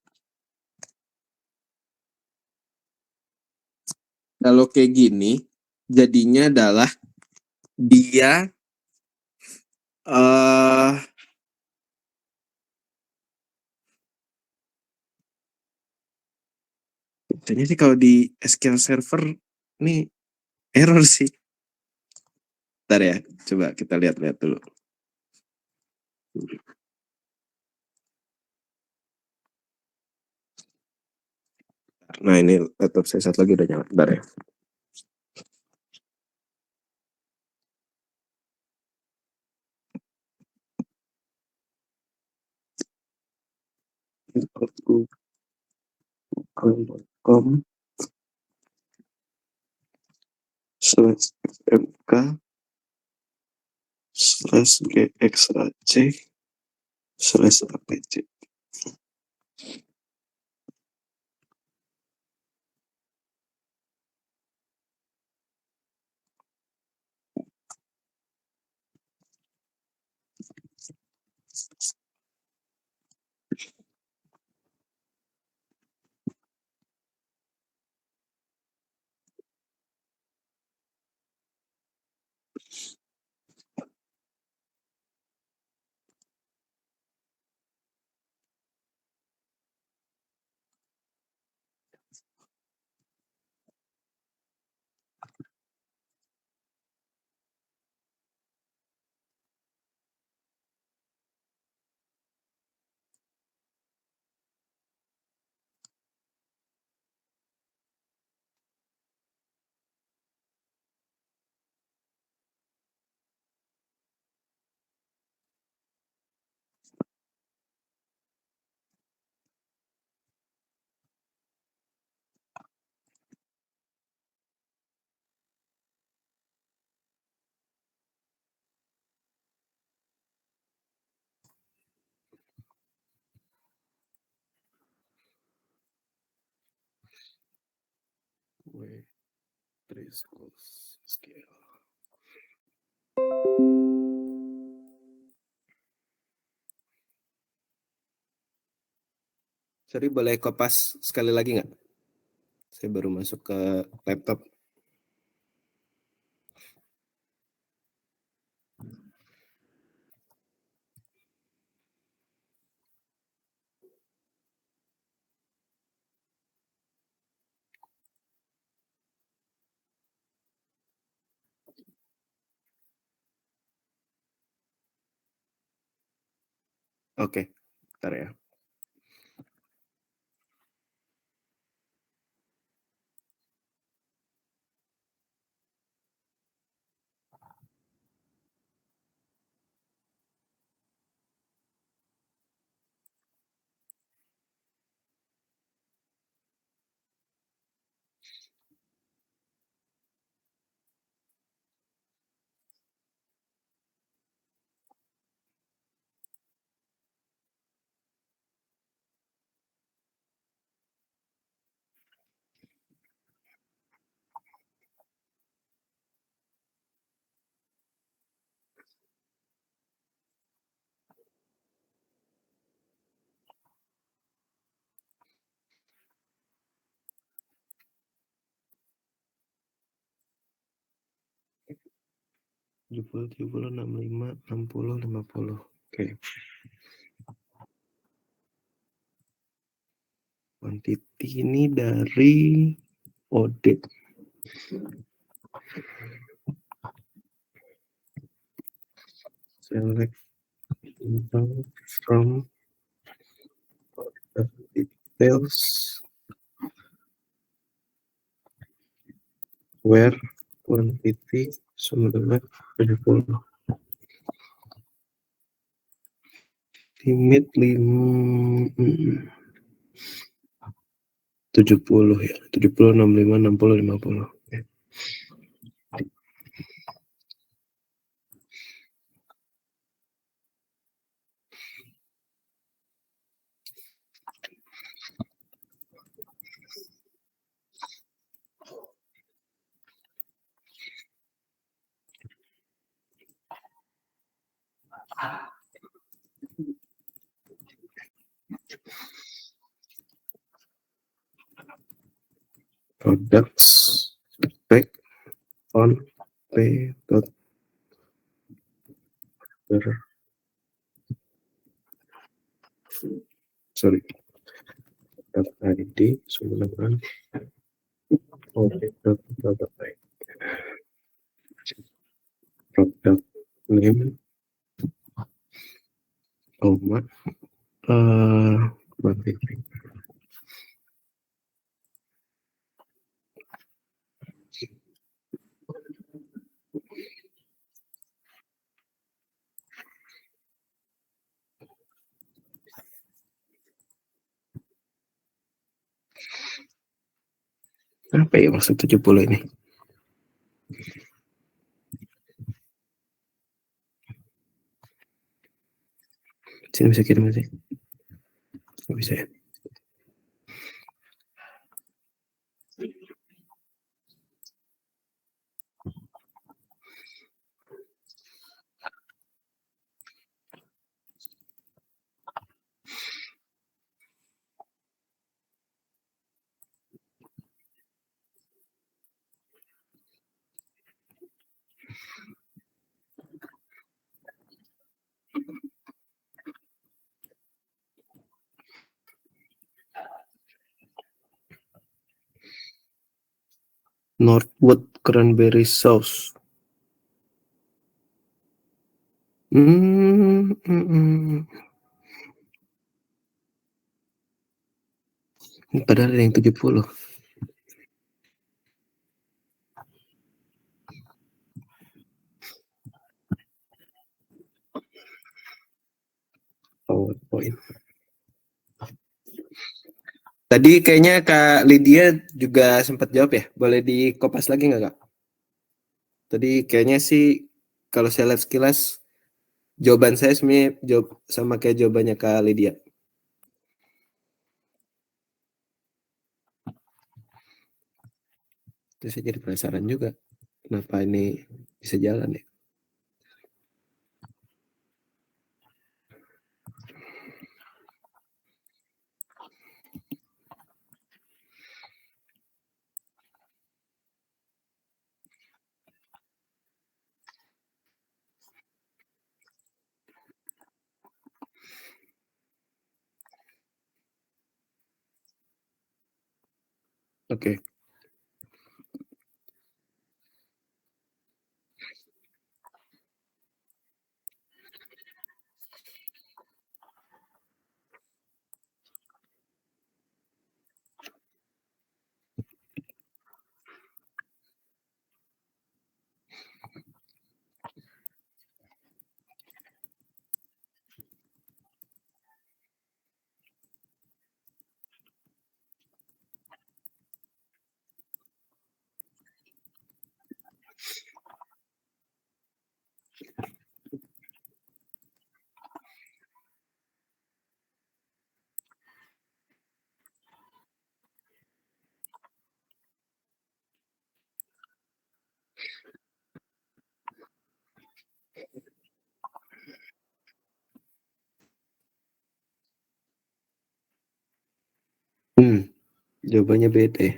Kalau kayak gini, jadinya adalah dia biasanya sih kalau di SQL Server ini error sih. Bentar ya, coba kita lihat-lihat dulu. Nah ini laptop saya satu lagi udah nyala, bentar ya. com/mk/gxac/apc. Sorry, boleh kopas sekali lagi nggak? Saya baru masuk ke laptop. Oke, bentar ya. Tujuh puluh, 65, 60, 50. Oke. Quantity ini dari OD. Select info from order details where quantity sumber 70. Limit 70 ya. 70, 65, 60, 50. Oke. Products spec on pay dot sorry dot id 9 product name koma quantity. Apa ya maksud 70 ini? Sini bisa kirim sih? Nggak bisa ya? Northwood cranberry sauce. Padahal ada yang 70. PowerPoint. Tadi kayaknya Kak Lydia juga sempat jawab ya. Boleh dikopas lagi nggak Kak? Tadi kayaknya sih kalau saya lihat sekilas jawaban saya sebenarnya jawab sama kayak jawabannya Kak Lydia. Terus saya jadi penasaran juga kenapa ini bisa jalan ya. Oke. Jawabannya beda ya.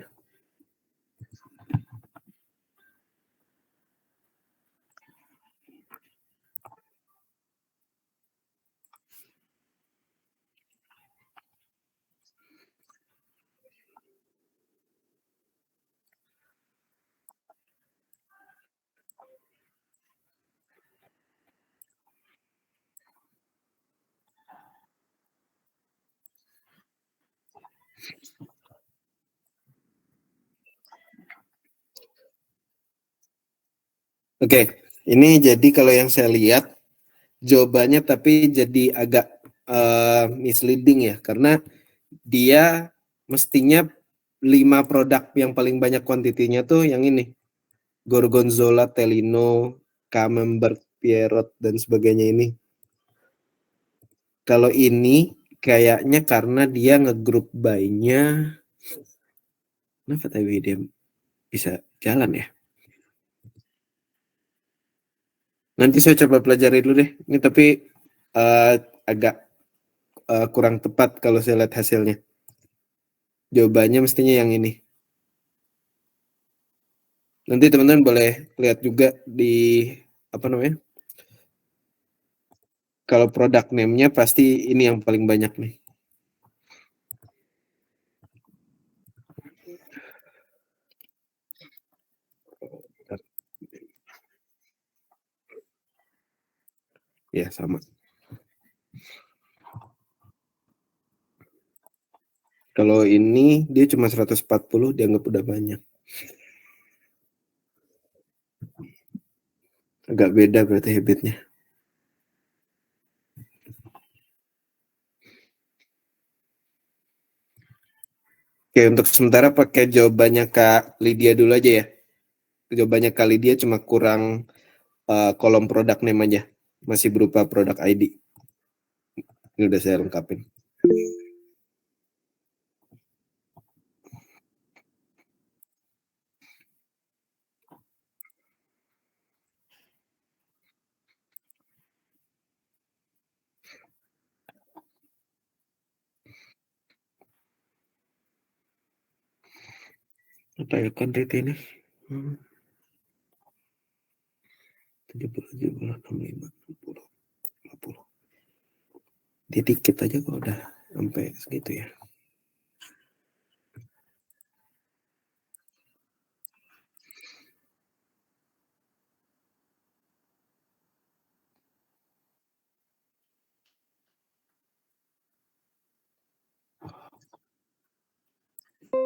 Oke, ini jadi kalau yang saya lihat jawabannya tapi jadi agak misleading ya, karena dia mestinya 5 produk yang paling banyak kuantitinya tuh yang ini, Gorgonzola, Telino, Camembert, Pierrot dan sebagainya ini. Kalau ini kayaknya karena dia ngegroup by-nya, kenapa tadi dia bisa jalan ya? Nanti saya coba pelajari dulu deh. Ini tapi agak kurang tepat kalau saya lihat hasilnya. Jawabannya mestinya yang ini. Nanti teman-teman boleh lihat juga di apa namanya? Kalau produk name-nya pasti ini yang paling banyak nih. Ya, sama. Kalau ini dia cuma 140, dianggap udah banyak. Agak beda berarti habitnya. Oke, untuk sementara pakai jawabannya Kak Lydia dulu aja ya. Jawabannya Kak Lydia cuma kurang kolom produk name aja. Masih berupa produk ID. Ini udah saya lengkapin. Apa ya quantity ini? 70, 70, 65, 60, 50. Dia dikit aja kok udah sampai segitu ya.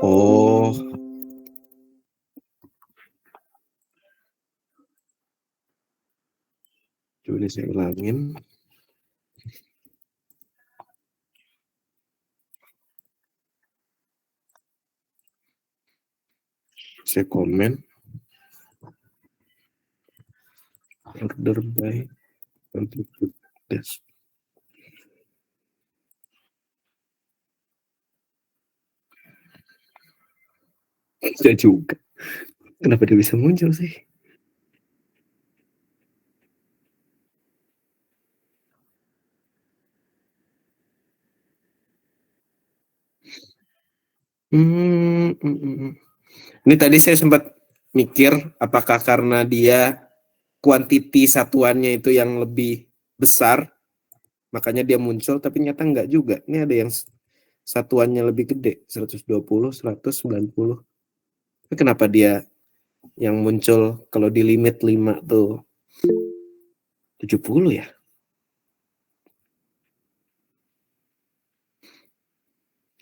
Oh. Coba saya ulangin. Saya komen. Order by amplitude dash. Bisa juga. Kenapa dia bisa muncul sih? Ini tadi saya sempat mikir apakah karena dia kuantiti satuannya itu yang lebih besar, makanya dia muncul, tapi nyata enggak juga. Ini ada yang satuannya lebih gede, 120, 190. Tapi kenapa dia yang muncul kalau di limit 5 tuh 70 ya?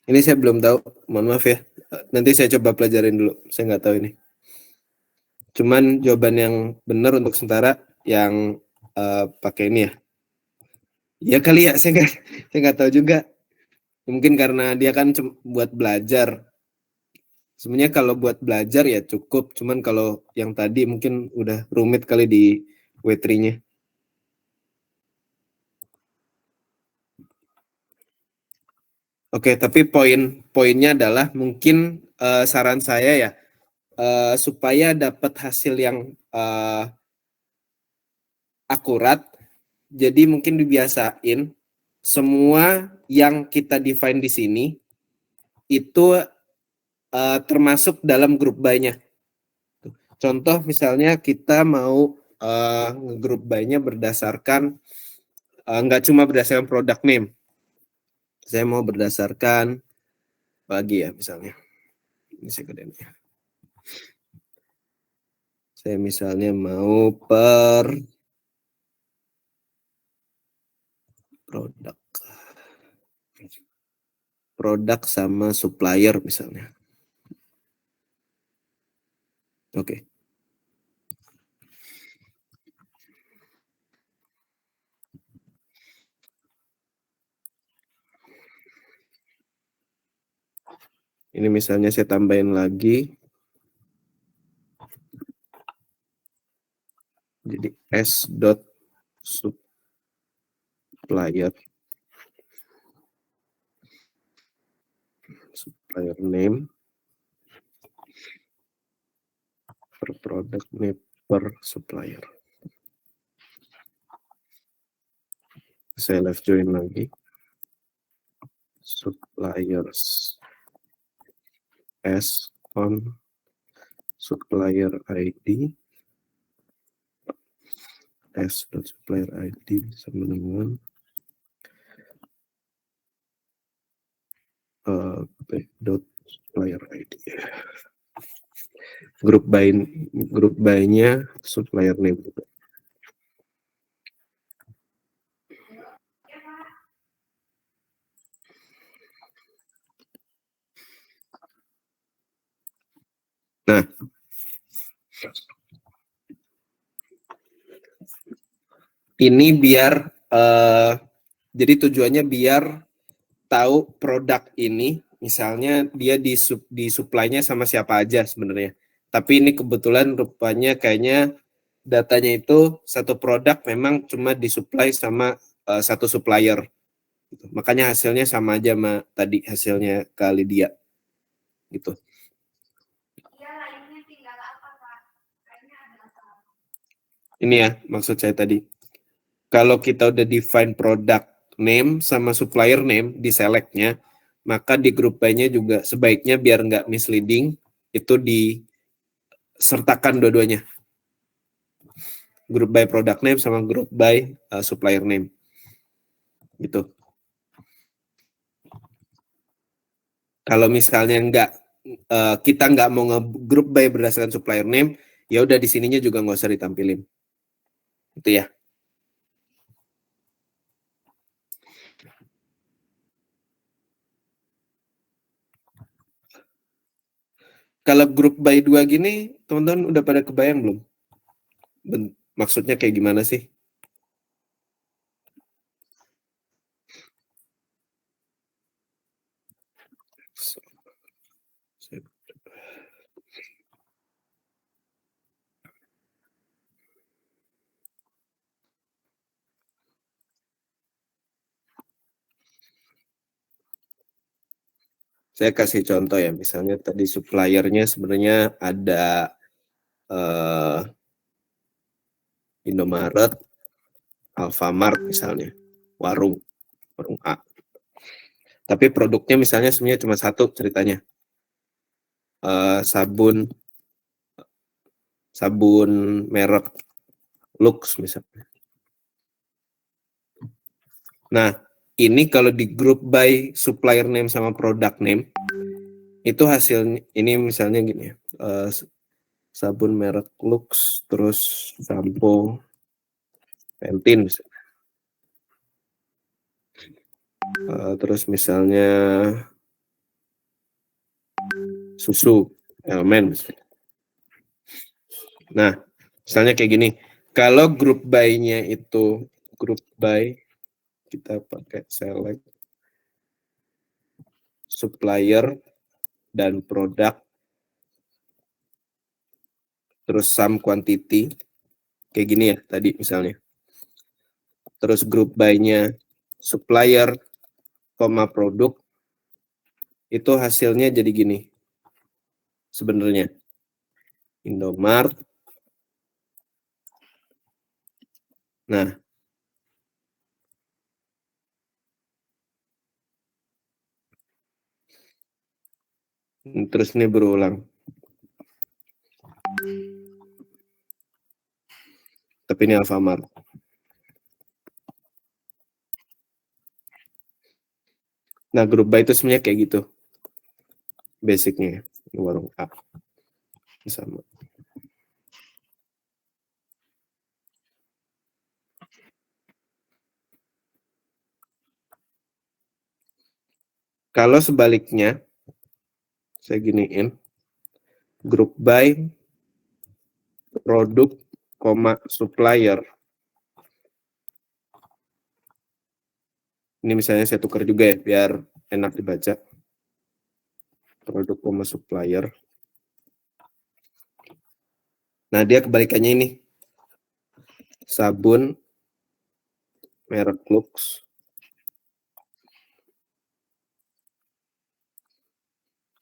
Ini saya belum tahu, mohon maaf ya. Nanti saya coba pelajarin dulu, saya nggak tahu ini. Cuman jawaban yang benar untuk sementara yang pakai ini ya. Ya kali ya, saya nggak tahu juga. Mungkin karena dia kan buat belajar. Sebenarnya kalau buat belajar ya cukup, cuman kalau yang tadi mungkin udah rumit kali di W3-nya. Oke, tapi poinnya adalah mungkin saran saya ya, supaya dapat hasil yang akurat, jadi mungkin dibiasain semua yang kita define di sini itu termasuk dalam grup by-nya. Contoh misalnya kita mau ngegroup by-nya berdasarkan nggak cuma berdasarkan product name. Saya mau berdasarkan lagi ya misalnya. Ini saya misalnya mau per produk produk sama supplier misalnya. Oke. Ini misalnya saya tambahin lagi. Jadi s.supplier name per product name per supplier. Saya left join lagi. Suppliers s on supplier ID s.supplier ID sama dengan b.supplier ID. Grup by-nya supplier name. Nah, ini biar jadi tujuannya biar tahu produk ini, misalnya dia disuplainya sama siapa aja sebenarnya. Tapi ini kebetulan rupanya kayaknya datanya itu satu produk memang cuma disuplai sama satu supplier. Makanya hasilnya sama aja sama tadi hasilnya kali dia. Gitu. Ini ya maksud saya tadi. Kalau kita udah define product name sama supplier name di selectnya, maka di group by-nya juga sebaiknya biar nggak misleading, itu disertakan dua-duanya. Group by product name sama group by supplier name. Gitu. Kalau misalnya kita nggak mau nge-group by berdasarkan supplier name, ya udah di sininya juga nggak usah ditampilin. Itu ya. Kalau grup by 2 gini, teman-teman udah pada kebayang belum? Maksudnya kayak gimana sih? Saya kasih contoh ya, misalnya tadi suppliernya sebenarnya ada Indomaret, Alfamart misalnya, warung A. Tapi produknya misalnya sebenarnya cuma satu ceritanya, sabun merek Lux misalnya. Nah, ini kalau di group by supplier name sama product name, itu hasilnya ini misalnya gini ya, sabun merek Lux, terus sampo Pantene misalnya. Terus misalnya susu Elmen misalnya. Nah, misalnya kayak gini, kalau group by-nya itu group by, kita pakai select supplier dan produk, terus sum quantity, kayak gini ya tadi misalnya. Terus group by-nya supplier, produk, itu hasilnya jadi gini. Sebenarnya Indomaret. Nah, terus ini berulang. Tapi ini Alfamart. Nah, grup by itu sebenarnya kayak gitu. Basicnya, warung A. Sama. Kalau sebaliknya, saya giniin, group by produk, supplier. Ini misalnya saya tukar juga ya, biar enak dibaca. Produk, supplier. Nah, dia kebalikannya ini. Sabun, merek Lux.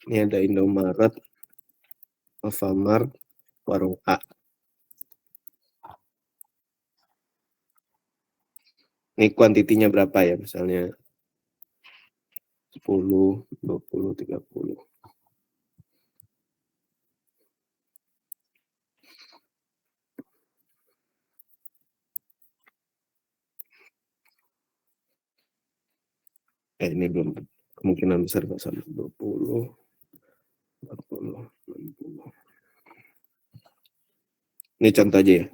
Ini ada Indomaret, Alfamart, Warung A. Ini kuantitinya berapa ya, misalnya 10, 20, 30. Ini belum, kemungkinan besar nggak sama, 20, 40, 60. Ini contoh aja ya.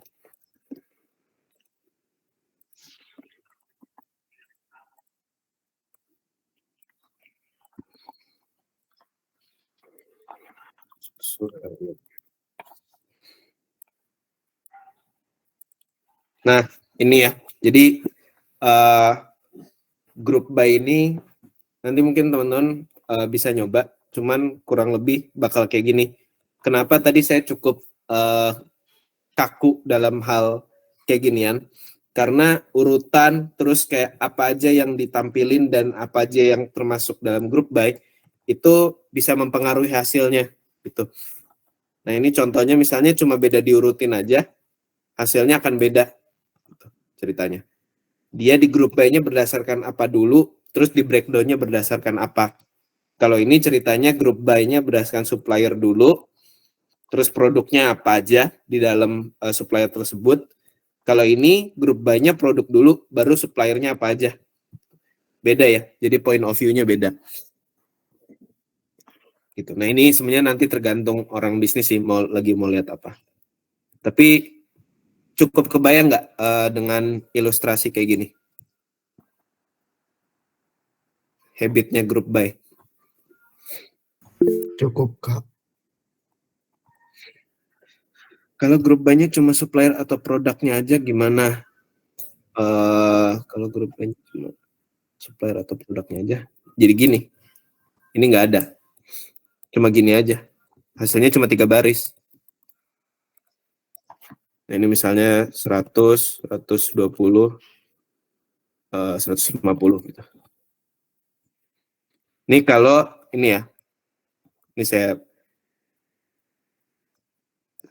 Nah, ini ya. Jadi grup by ini nanti mungkin teman-teman bisa nyoba, cuman kurang lebih bakal kayak gini. Kenapa tadi saya cukup kaku dalam hal kayak ginian? Karena urutan terus kayak apa aja yang ditampilin dan apa aja yang termasuk dalam grup by itu bisa mempengaruhi hasilnya gitu. Nah, ini contohnya misalnya cuma beda diurutin aja, hasilnya akan beda gitu, ceritanya. Dia di grup by-nya berdasarkan apa dulu, terus di breakdown-nya berdasarkan apa. Kalau ini ceritanya grup by-nya berdasarkan supplier dulu, terus produknya apa aja di dalam supplier tersebut. Kalau ini grup by-nya produk dulu, baru suppliernya apa aja. Beda ya, jadi point of view-nya beda. Gitu. Nah, ini sebenarnya nanti tergantung orang bisnis sih mau lihat apa. Tapi cukup kebayang nggak dengan ilustrasi kayak gini? Habitnya grup by. Cukup, Kak. Kalau grup by-nya cuma supplier atau produknya aja gimana? Kalau grup by cuma supplier atau produknya aja, jadi gini. Ini nggak ada. Cuma gini aja. Hasilnya cuma 3 baris. Nah, ini misalnya 100, 120, 150 gitu. Ini kalau ini ya. Ini saya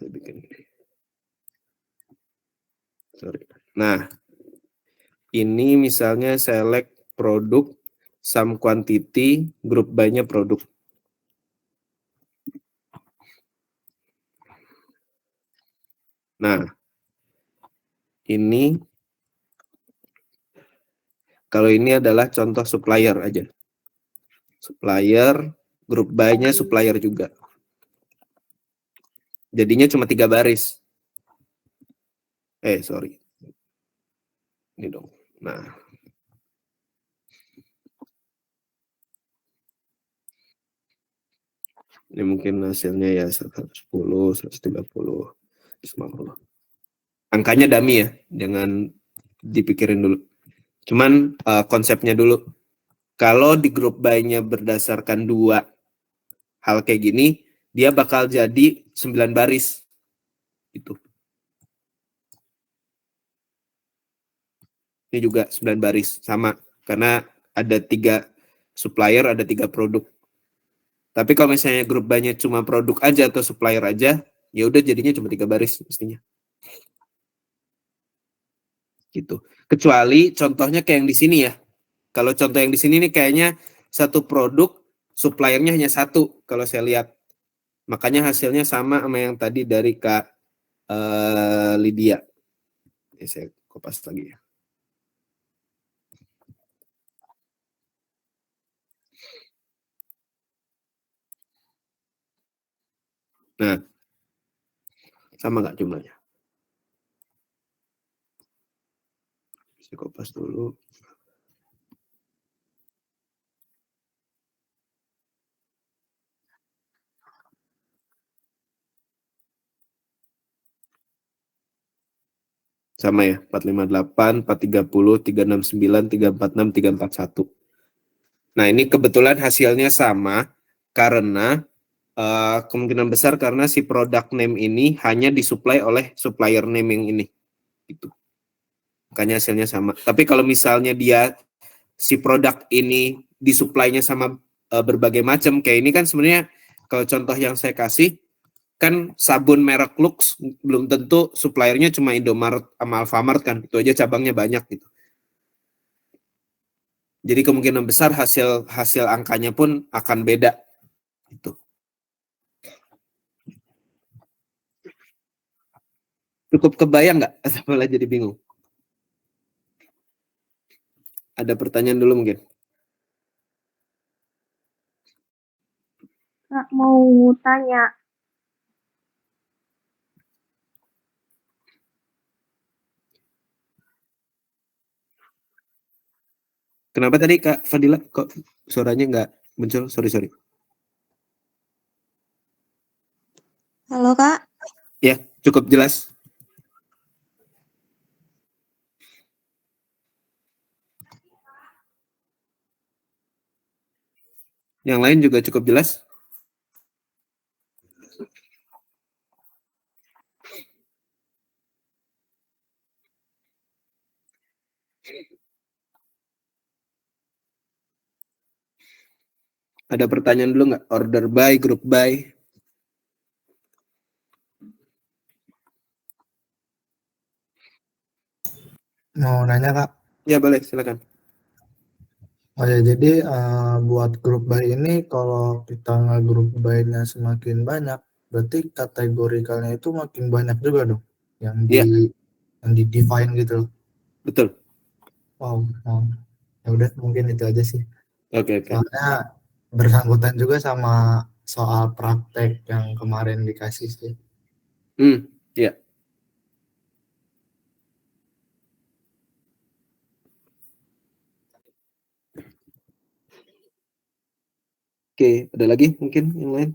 bikin. Sorry. Nah, ini misalnya select produk, sum quantity, grup by-nya produk. Nah, ini kalau ini adalah contoh supplier aja. Supplier, grup by-nya supplier juga. Jadinya cuma 3 baris. Sorry. Ini dong. Nah. Ini mungkin hasilnya ya 110, 130, 150. Angkanya dummy ya, jangan dipikirin dulu. Cuman konsepnya dulu. Kalau di grup by-nya berdasarkan 2 hal kayak gini, dia bakal jadi 9 baris. Gitu. Ini juga 9 baris, sama. Karena ada 3 supplier, ada 3 produk. Tapi kalau misalnya grup by-nya cuma produk aja atau supplier aja, ya udah jadinya cuma 3 baris mestinya. Gitu. Kecuali contohnya kayak yang di sini ya. Kalau contoh yang di sini nih kayaknya satu produk suppliernya hanya 1 kalau saya lihat. Makanya hasilnya sama sama yang tadi dari Kak Lydia. Saya kopas lagi ya. Nah, sama nggak jumlahnya? Saya kopas dulu. Sama ya, 458, 430, 369, 346, 341. Nah, ini kebetulan hasilnya sama karena kemungkinan besar karena si product name ini hanya disuplai oleh supplier name yang ini. Gitu. Makanya hasilnya sama. Tapi kalau misalnya si produk ini disuplainya sama berbagai macam, kayak ini kan sebenarnya kalau contoh yang saya kasih, kan sabun merek Lux belum tentu suppliernya cuma Indomaret sama Alfamart kan, itu aja cabangnya banyak gitu. Jadi kemungkinan besar hasil angkanya pun akan beda gitu. Cukup kebayang nggak? Atau malah jadi bingung? Ada pertanyaan dulu mungkin? Kak, mau tanya. Kenapa tadi Kak Fadila kok suaranya nggak muncul? Sorry. Halo, Kak. Ya, cukup jelas. Yang lain juga cukup jelas. Ada pertanyaan dulu nggak? Order by, group by? Mau nanya Kak? Ya boleh, silakan. Oh ya, jadi buat grup buy ini kalau kita nge-grup buy-nya semakin banyak, berarti kategorikalnya itu makin banyak juga dong yang Iya. yang di define gitu. Betul. Wow. Ya udah mungkin itu aja sih. Oke. Soalnya bersangkutan juga sama soal praktek yang kemarin dikasih sih. Ya. Oke, ada lagi mungkin yang lain?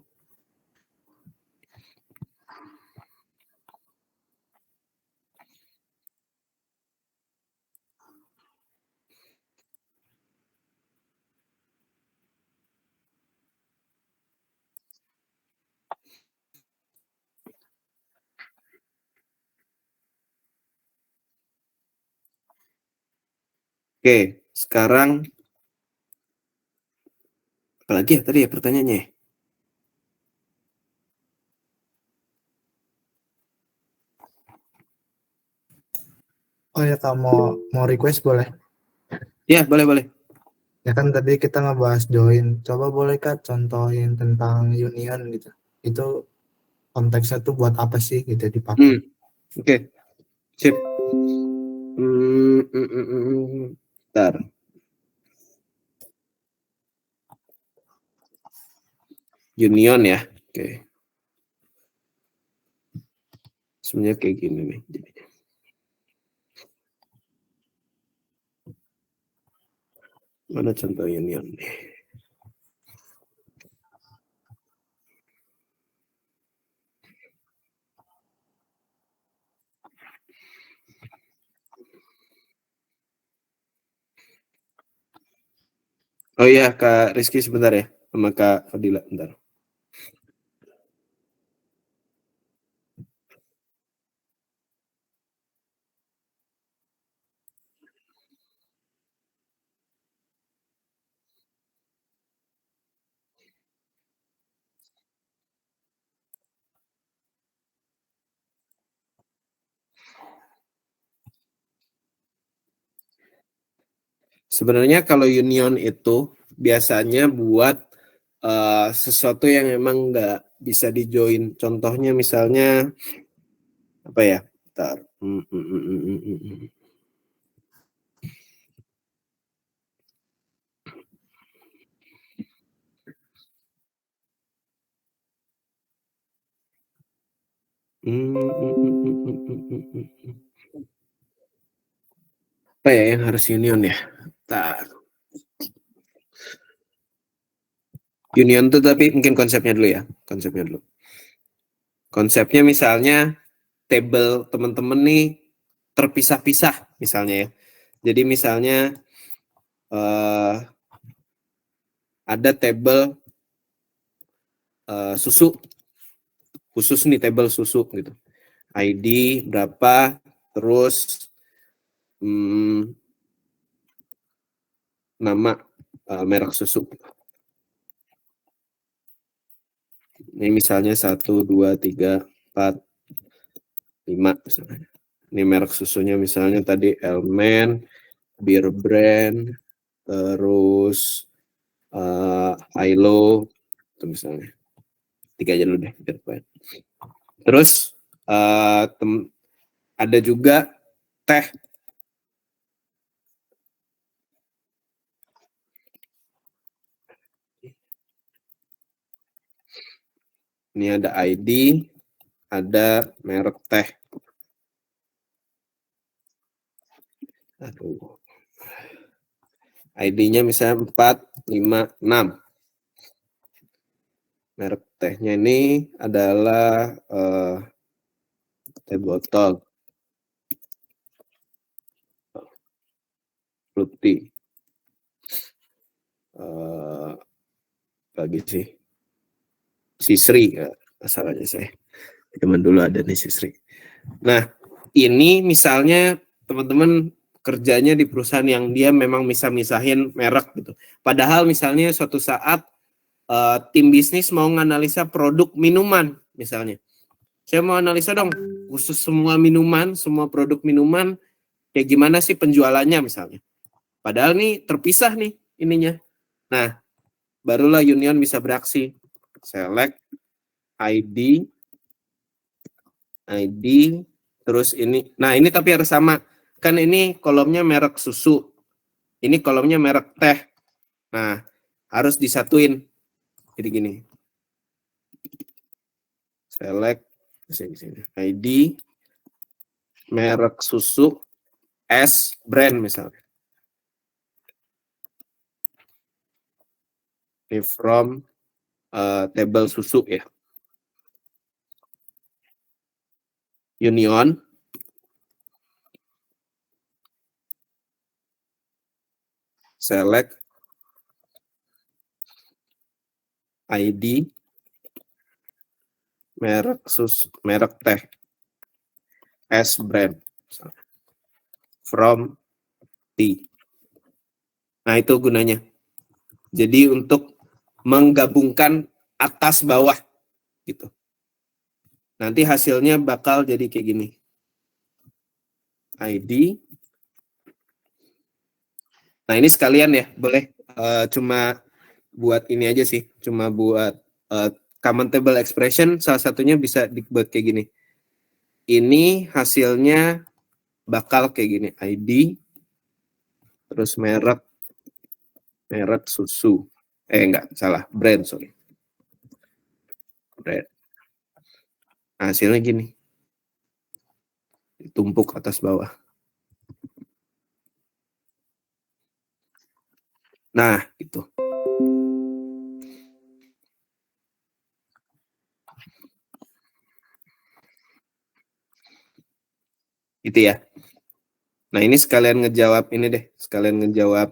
Oke, sekarang apalagi ya tadi ya pertanyaannya? Oh ya, kamu mau request boleh? Ya, boleh. Ya kan tadi kita ngebahas join. Coba boleh Kak contohin tentang union gitu. Itu konteksnya tuh buat apa sih gitu dipakai? Oke. Sip. Bentar. Union ya. Oke. Sebenarnya kayak gini nih. Mana contoh union nih? Oh iya, Kak Rizky sebentar ya. Sama Kak Fadila, bentar. Sebenarnya kalau union itu biasanya buat sesuatu yang emang nggak bisa di-join. Contohnya misalnya apa ya? Bentar. Apa ya yang harus union ya? Bentar. Union tuh tapi mungkin konsepnya dulu ya. Konsepnya misalnya table teman-teman nih terpisah-pisah misalnya ya. Jadi misalnya ada tabel susu, khusus nih tabel susu gitu. ID berapa, terus nama merek susu. Ini misalnya 1, 2, 3, 4, 5 misalnya. Ini merek susunya misalnya tadi Elmen, Beer Brand, terus Ilo, itu misalnya. 3 aja dulu deh. Terus ada juga teh. Ini ada ID, ada merek teh. Aduh. ID-nya misalnya 4, 5, 6. Merek tehnya ini adalah teh botol. Fruity. Bagi sih. Sisri, masalahnya saya. Zaman dulu ada nih Sisri. Nah, ini misalnya teman-teman kerjanya di perusahaan yang dia memang bisa misahin merek gitu. Padahal misalnya suatu saat tim bisnis mau menganalisa produk minuman misalnya. Saya mau analisa dong khusus semua minuman, semua produk minuman kayak gimana sih penjualannya misalnya. Padahal nih terpisah nih ininya. Nah, barulah Union bisa beraksi. Select ID, terus ini. Nah, ini tapi harus sama. Kan ini kolomnya merek susu. Ini kolomnya merek teh. Nah, harus disatuin. Jadi gini. Select sini. ID, merek susu, S brand misalnya. Ini from table susu ya. Union. Select ID, merek susu, merek teh, S brand, from T. Nah, itu gunanya. Jadi untuk menggabungkan atas bawah gitu. Nanti hasilnya bakal jadi kayak gini. ID. Nah, ini sekalian ya, boleh cuma buat ini aja sih, cuma buat common table expression, salah satunya bisa dibuat kayak gini. Ini hasilnya bakal kayak gini, ID, terus merek susu. Enggak, salah, brand, sorry. Brand. Hasilnya gini. Ditumpuk atas bawah. Nah, itu. Itu ya. Nah, ini sekalian ngejawab ini deh, sekalian ngejawab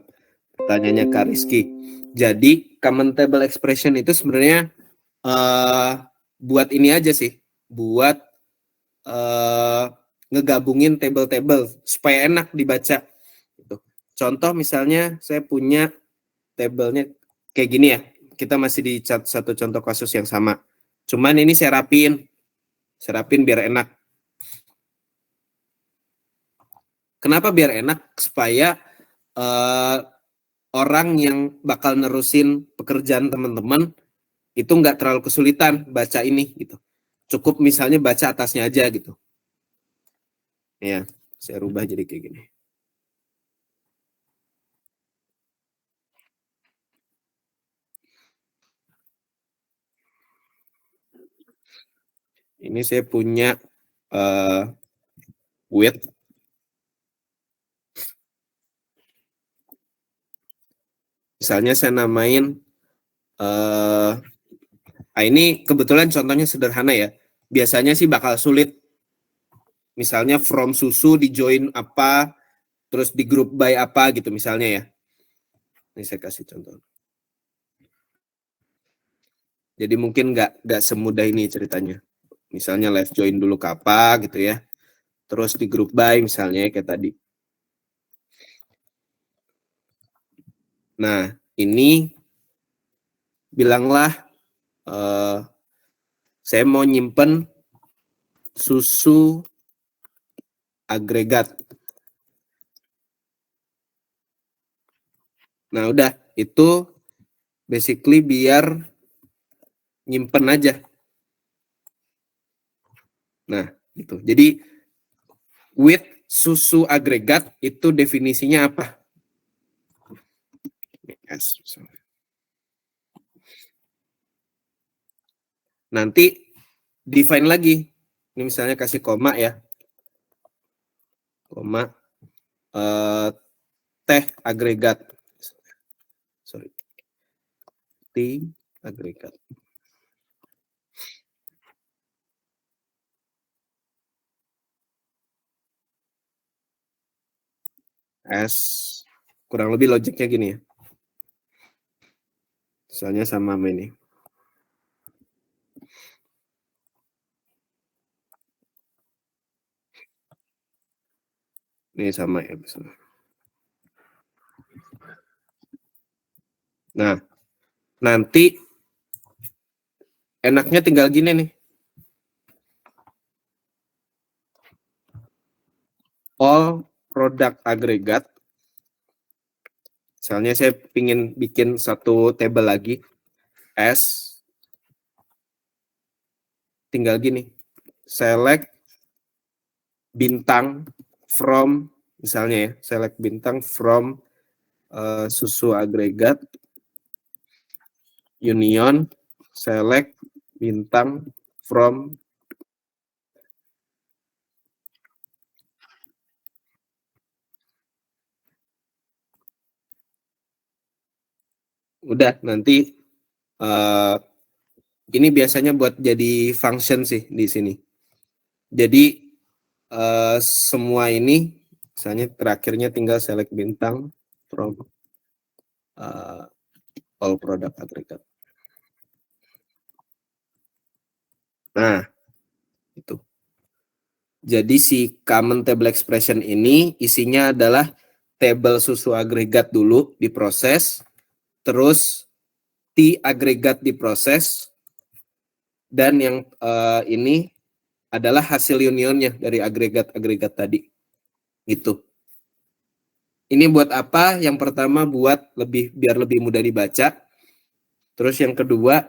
pertanyaannya Kak Rizky. Jadi, common table expression itu sebenarnya buat ini aja sih, buat ngegabungin table-table supaya enak dibaca. Gitu. Contoh misalnya saya punya tabelnya kayak gini ya, kita masih di satu contoh kasus yang sama. Cuman ini saya rapin biar enak. Kenapa biar enak? Supaya orang yang bakal nerusin pekerjaan teman-teman itu nggak terlalu kesulitan baca ini gitu. Cukup misalnya baca atasnya aja gitu. Ya, saya rubah jadi kayak gini. Ini saya punya width. Misalnya saya namain ini kebetulan contohnya sederhana ya. Biasanya sih bakal sulit. misalnya from susu di join apa, terus di group by apa gitu misalnya ya. Ini saya kasih contoh. Jadi mungkin nggak semudah ini ceritanya. Misalnya left join dulu ke apa gitu ya. Terus di group by misalnya kayak tadi. Nah, ini bilanglah saya mau nyimpen susu agregat. Nah, udah itu basically biar nyimpen aja. Nah, gitu. Jadi with susu agregat itu definisinya apa? Yes. Nanti define lagi. Ini misalnya kasih koma ya. Koma teh agregat. Sorry. Teh agregat. S kurang lebih logiknya gini ya. Misalnya sama ini. Ini sama ya misalnya. Nah, nanti enaknya tinggal gini nih. All product agregat. Misalnya saya ingin bikin satu table lagi. S. Tinggal gini. Select bintang from, misalnya ya. Select bintang from susu agregat. Union. Select bintang from udah nanti ini biasanya buat jadi function sih di sini. Jadi semua ini misalnya terakhirnya tinggal select bintang from all product agregat. Nah, itu. Jadi si common table expression ini isinya adalah tabel susu agregat dulu diproses, terus T agregat diproses, dan yang ini adalah hasil unionnya dari agregat-agregat tadi. Gitu. Ini buat apa? Yang pertama buat biar lebih mudah dibaca. Terus yang kedua,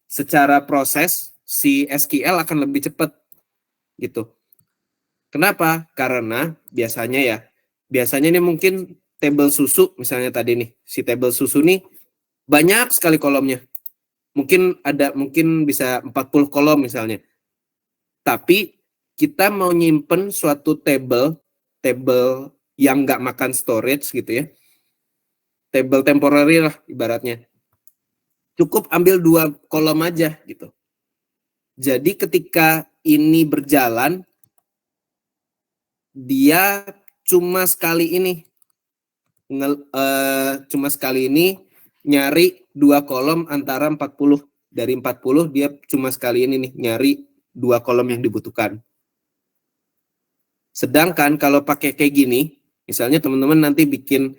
secara proses si SQL akan lebih cepat. Gitu. Kenapa? Karena biasanya ini mungkin tabel susu misalnya tadi nih, si tabel susu nih banyak sekali kolomnya. Mungkin bisa 40 kolom misalnya. Tapi kita mau nyimpen suatu table yang nggak makan storage gitu ya. Table temporary lah ibaratnya. Cukup ambil 2 kolom aja gitu. Jadi ketika ini berjalan, dia cuma sekali ini nyari 2 kolom antara 40. Dari 40 dia cuma sekali ini nih nyari 2 kolom yang dibutuhkan. Sedangkan kalau pakai kayak gini, misalnya teman-teman nanti bikin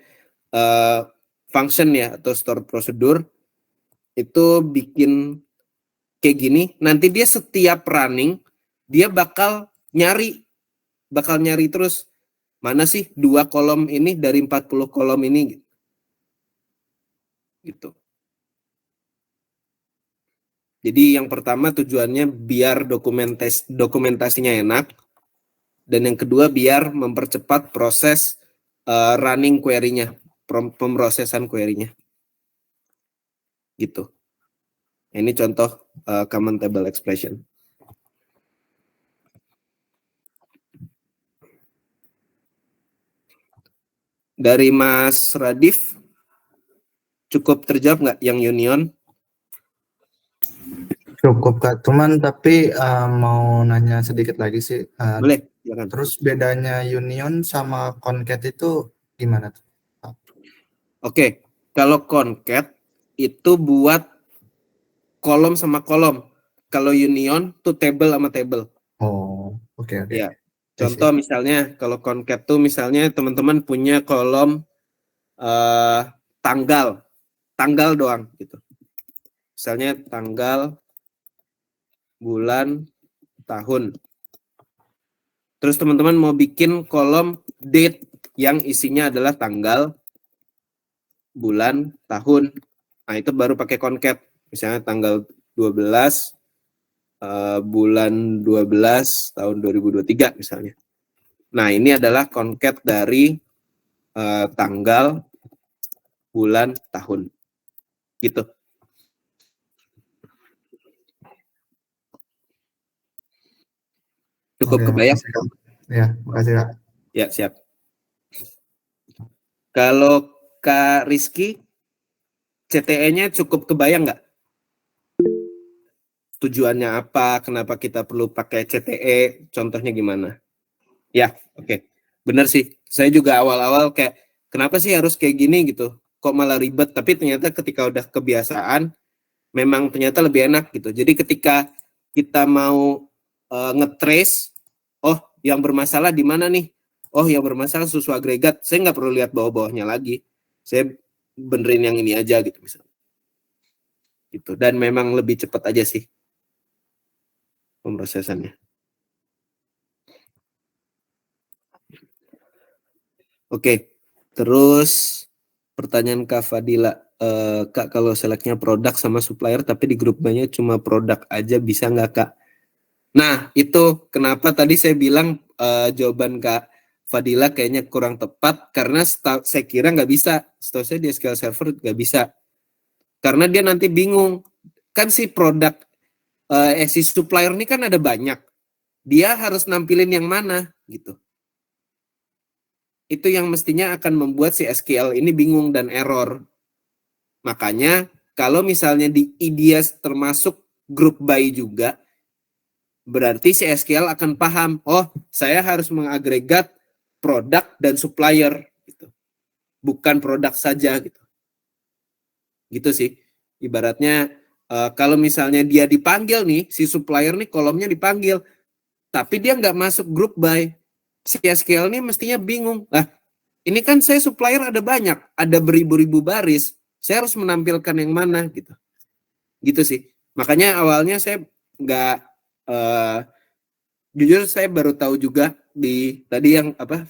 function ya atau store prosedur, itu bikin kayak gini, nanti dia setiap running dia bakal nyari terus mana sih 2 kolom ini dari 40 kolom ini gitu. Jadi yang pertama tujuannya biar dokumentasinya enak, dan yang kedua biar mempercepat proses running query-nya, pemrosesan query-nya. Gitu. Ini contoh common table expression. Dari Mas Radif, cukup terjawab nggak yang union? Cukup Kak, cuman tapi mau nanya sedikit lagi sih. Boleh, silakan. Terus bedanya union sama concat itu gimana tuh? Oke, kalau concat itu buat kolom sama kolom. Kalau union tuh table sama table. Oh, oke. Ya. I see. Contoh misalnya kalau concat tuh misalnya teman-teman punya kolom tanggal doang gitu. Misalnya tanggal, bulan, tahun. Terus teman-teman mau bikin kolom date yang isinya adalah tanggal, bulan, tahun. Nah, itu baru pakai concat. Misalnya tanggal 12 bulan 12 tahun 2023 misalnya. Nah, ini adalah concat dari tanggal, bulan, tahun. Gitu. Cukup Oke, kebayang? makasih, Kak. Ya, makasih Kak. Ya, siap. Kalau Kak Rizky, CTE-nya cukup kebayang nggak? Tujuannya apa? Kenapa kita perlu pakai CTE? Contohnya gimana? Ya, oke. Benar sih. Saya juga awal-awal kayak, kenapa sih harus kayak gini gitu? Kok malah ribet? Tapi ternyata ketika udah kebiasaan, memang ternyata lebih enak gitu. Jadi ketika kita mau nge-trace, oh yang bermasalah di mana nih? Oh yang bermasalah susu agregat, saya nggak perlu lihat bawah-bawahnya lagi. Saya benerin yang ini aja gitu misalnya. Gitu. Dan memang lebih cepat aja sih pemrosesannya. Oke, terus pertanyaan Kak Fadila, Kak kalau seleknya produk sama supplier tapi di grup banyak cuma produk aja bisa nggak Kak? Nah itu kenapa tadi saya bilang jawaban Kak Fadila kayaknya kurang tepat karena saya kira nggak bisa, setahu saya di SQL Server nggak bisa, karena dia nanti bingung kan si produk si supplier ini kan ada banyak, dia harus nampilin yang mana gitu. Itu yang mestinya akan membuat si SQL ini bingung dan error. Makanya kalau misalnya di IDIAS termasuk grup by juga, berarti si SQL akan paham, oh saya harus mengagregat produk dan supplier, gitu. Bukan produk saja gitu. Gitu sih. Ibaratnya kalau misalnya dia dipanggil nih, si supplier nih kolomnya dipanggil, tapi dia nggak masuk grup by, si SQL ini mestinya bingung. Nah, ini kan saya supplier ada banyak, ada beribu-ribu baris, saya harus menampilkan yang mana gitu. Gitu sih. Makanya awalnya saya nggak jujur saya baru tahu juga di tadi yang apa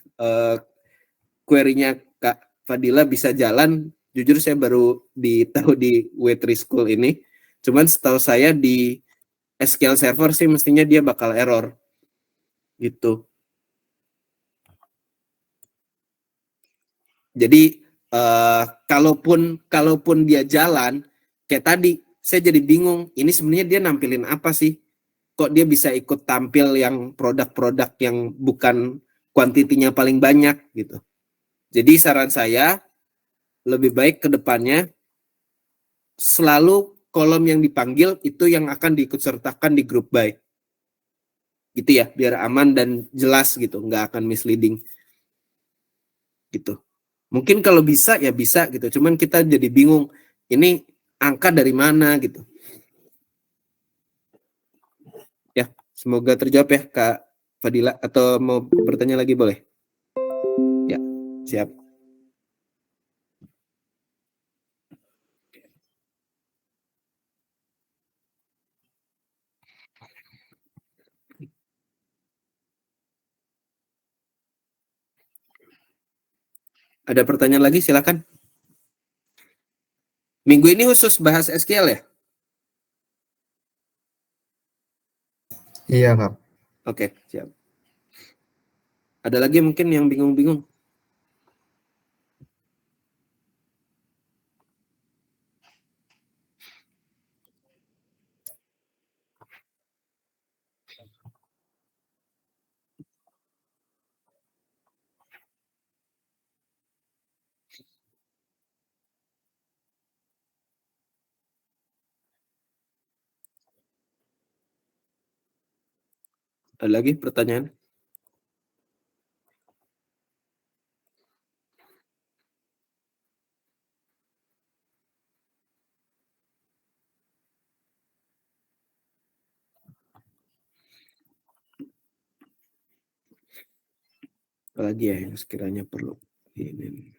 query-nya Kak Fadila bisa jalan. Jujur saya baru tahu di W3 School ini. Cuman setahu saya di SQL Server sih mestinya dia bakal error. Gitu. Jadi kalaupun dia jalan kayak tadi, saya jadi bingung. Ini sebenarnya dia nampilin apa sih? Kok dia bisa ikut tampil yang produk-produk yang bukan kuantitinya paling banyak gitu. Jadi saran saya lebih baik ke depannya selalu kolom yang dipanggil itu yang akan diikut sertakan di group by. Gitu ya, biar aman dan jelas gitu, nggak akan misleading. Gitu. Mungkin kalau bisa ya bisa gitu, cuman kita jadi bingung ini angka dari mana gitu. Ya, semoga terjawab ya Kak Fadila, atau mau bertanya lagi boleh? Ya, siap. Ada pertanyaan lagi silakan. Minggu ini khusus bahas SQL ya? Iya Kak. Oke, siap. Ada lagi mungkin yang bingung-bingung? Ada lagi pertanyaan? Apa lagi ya yang sekiranya perlu ini?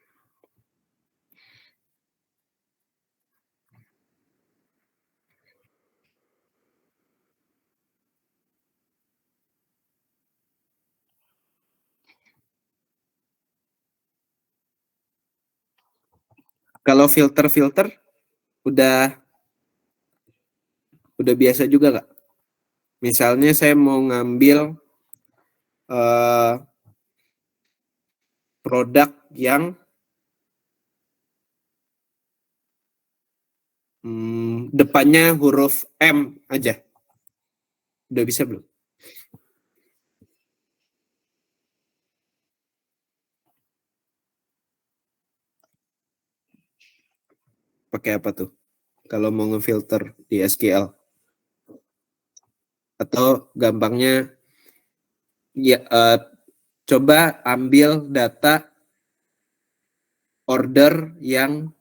Kalau filter udah biasa juga Kak? Misalnya saya mau ngambil produk yang depannya huruf M aja. Udah bisa belum? Pakai apa tuh? Kalau mau ngefilter di SQL? Atau gampangnya ya coba ambil data order yang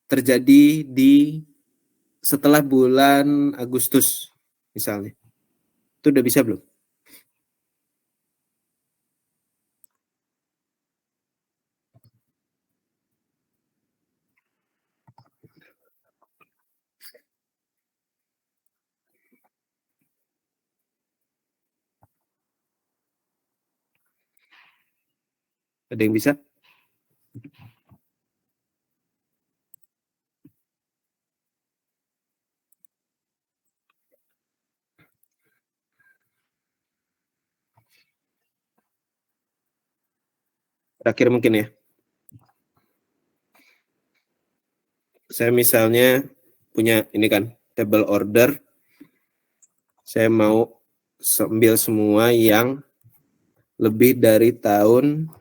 terjadi di setelah bulan Agustus misalnya. Itu udah bisa belum? Ada yang bisa? Terakhir mungkin ya. Saya misalnya punya ini kan table order. Saya mau ambil semua yang lebih dari tahun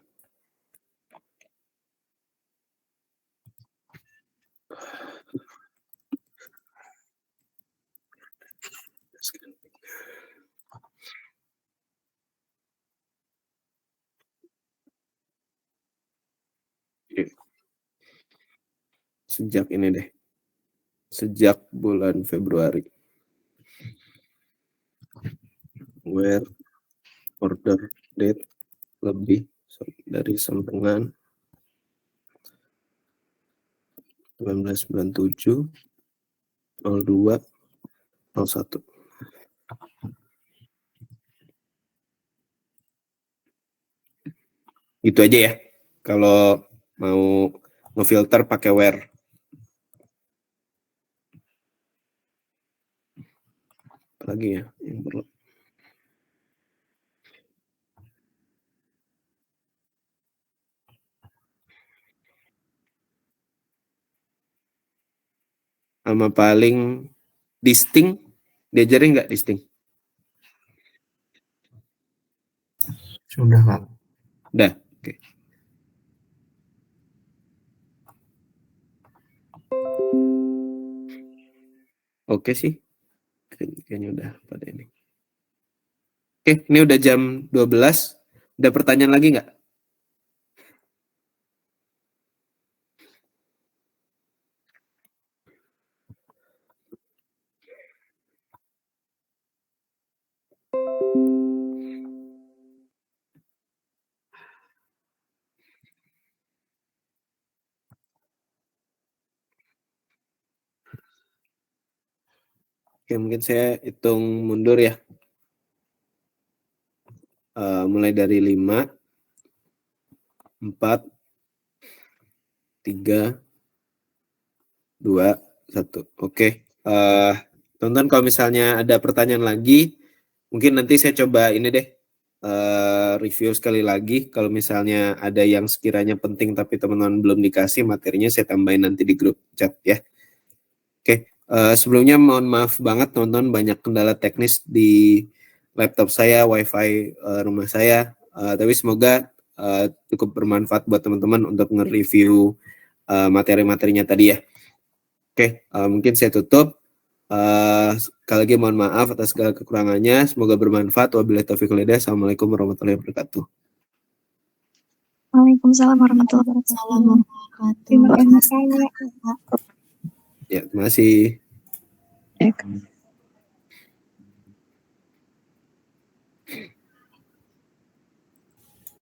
sejak ini deh. Sejak bulan Februari. Where order date lebih dari sampengan 1997 02 01. Gitu aja ya. Kalau mau ngefilter pakai where. Apalagi ya yang perlu. Sama paling distinct, diajarin nggak distinct? Sudah Kak. Udah, oke. Oke sih. Kayaknya udah pada ini. Oke, ini udah jam 12. Ada pertanyaan lagi nggak? Oke, mungkin saya hitung mundur ya. Mulai dari 5, 4, 3, 2, 1. Oke. Tonton kalau misalnya ada pertanyaan lagi, mungkin nanti saya coba ini deh. Review sekali lagi. Kalau misalnya ada yang sekiranya penting tapi teman-teman belum dikasih materinya, saya tambahin nanti di grup chat ya. Oke. Sebelumnya mohon maaf banget teman-teman, banyak kendala teknis di laptop saya, wifi rumah saya. Tapi semoga cukup bermanfaat buat teman-teman untuk nge-review materi-materinya tadi ya. Oke, mungkin saya tutup. Sekali lagi mohon maaf atas segala kekurangannya. Semoga bermanfaat. Wabillahi taufiq wal hidayah. Assalamualaikum warahmatullahi wabarakatuh. Waalaikumsalam warahmatullahi wabarakatuh. Assalamualaikum Terima warahmatullahi kasih. wabarakatuh. Ya, terima kasih. Ya.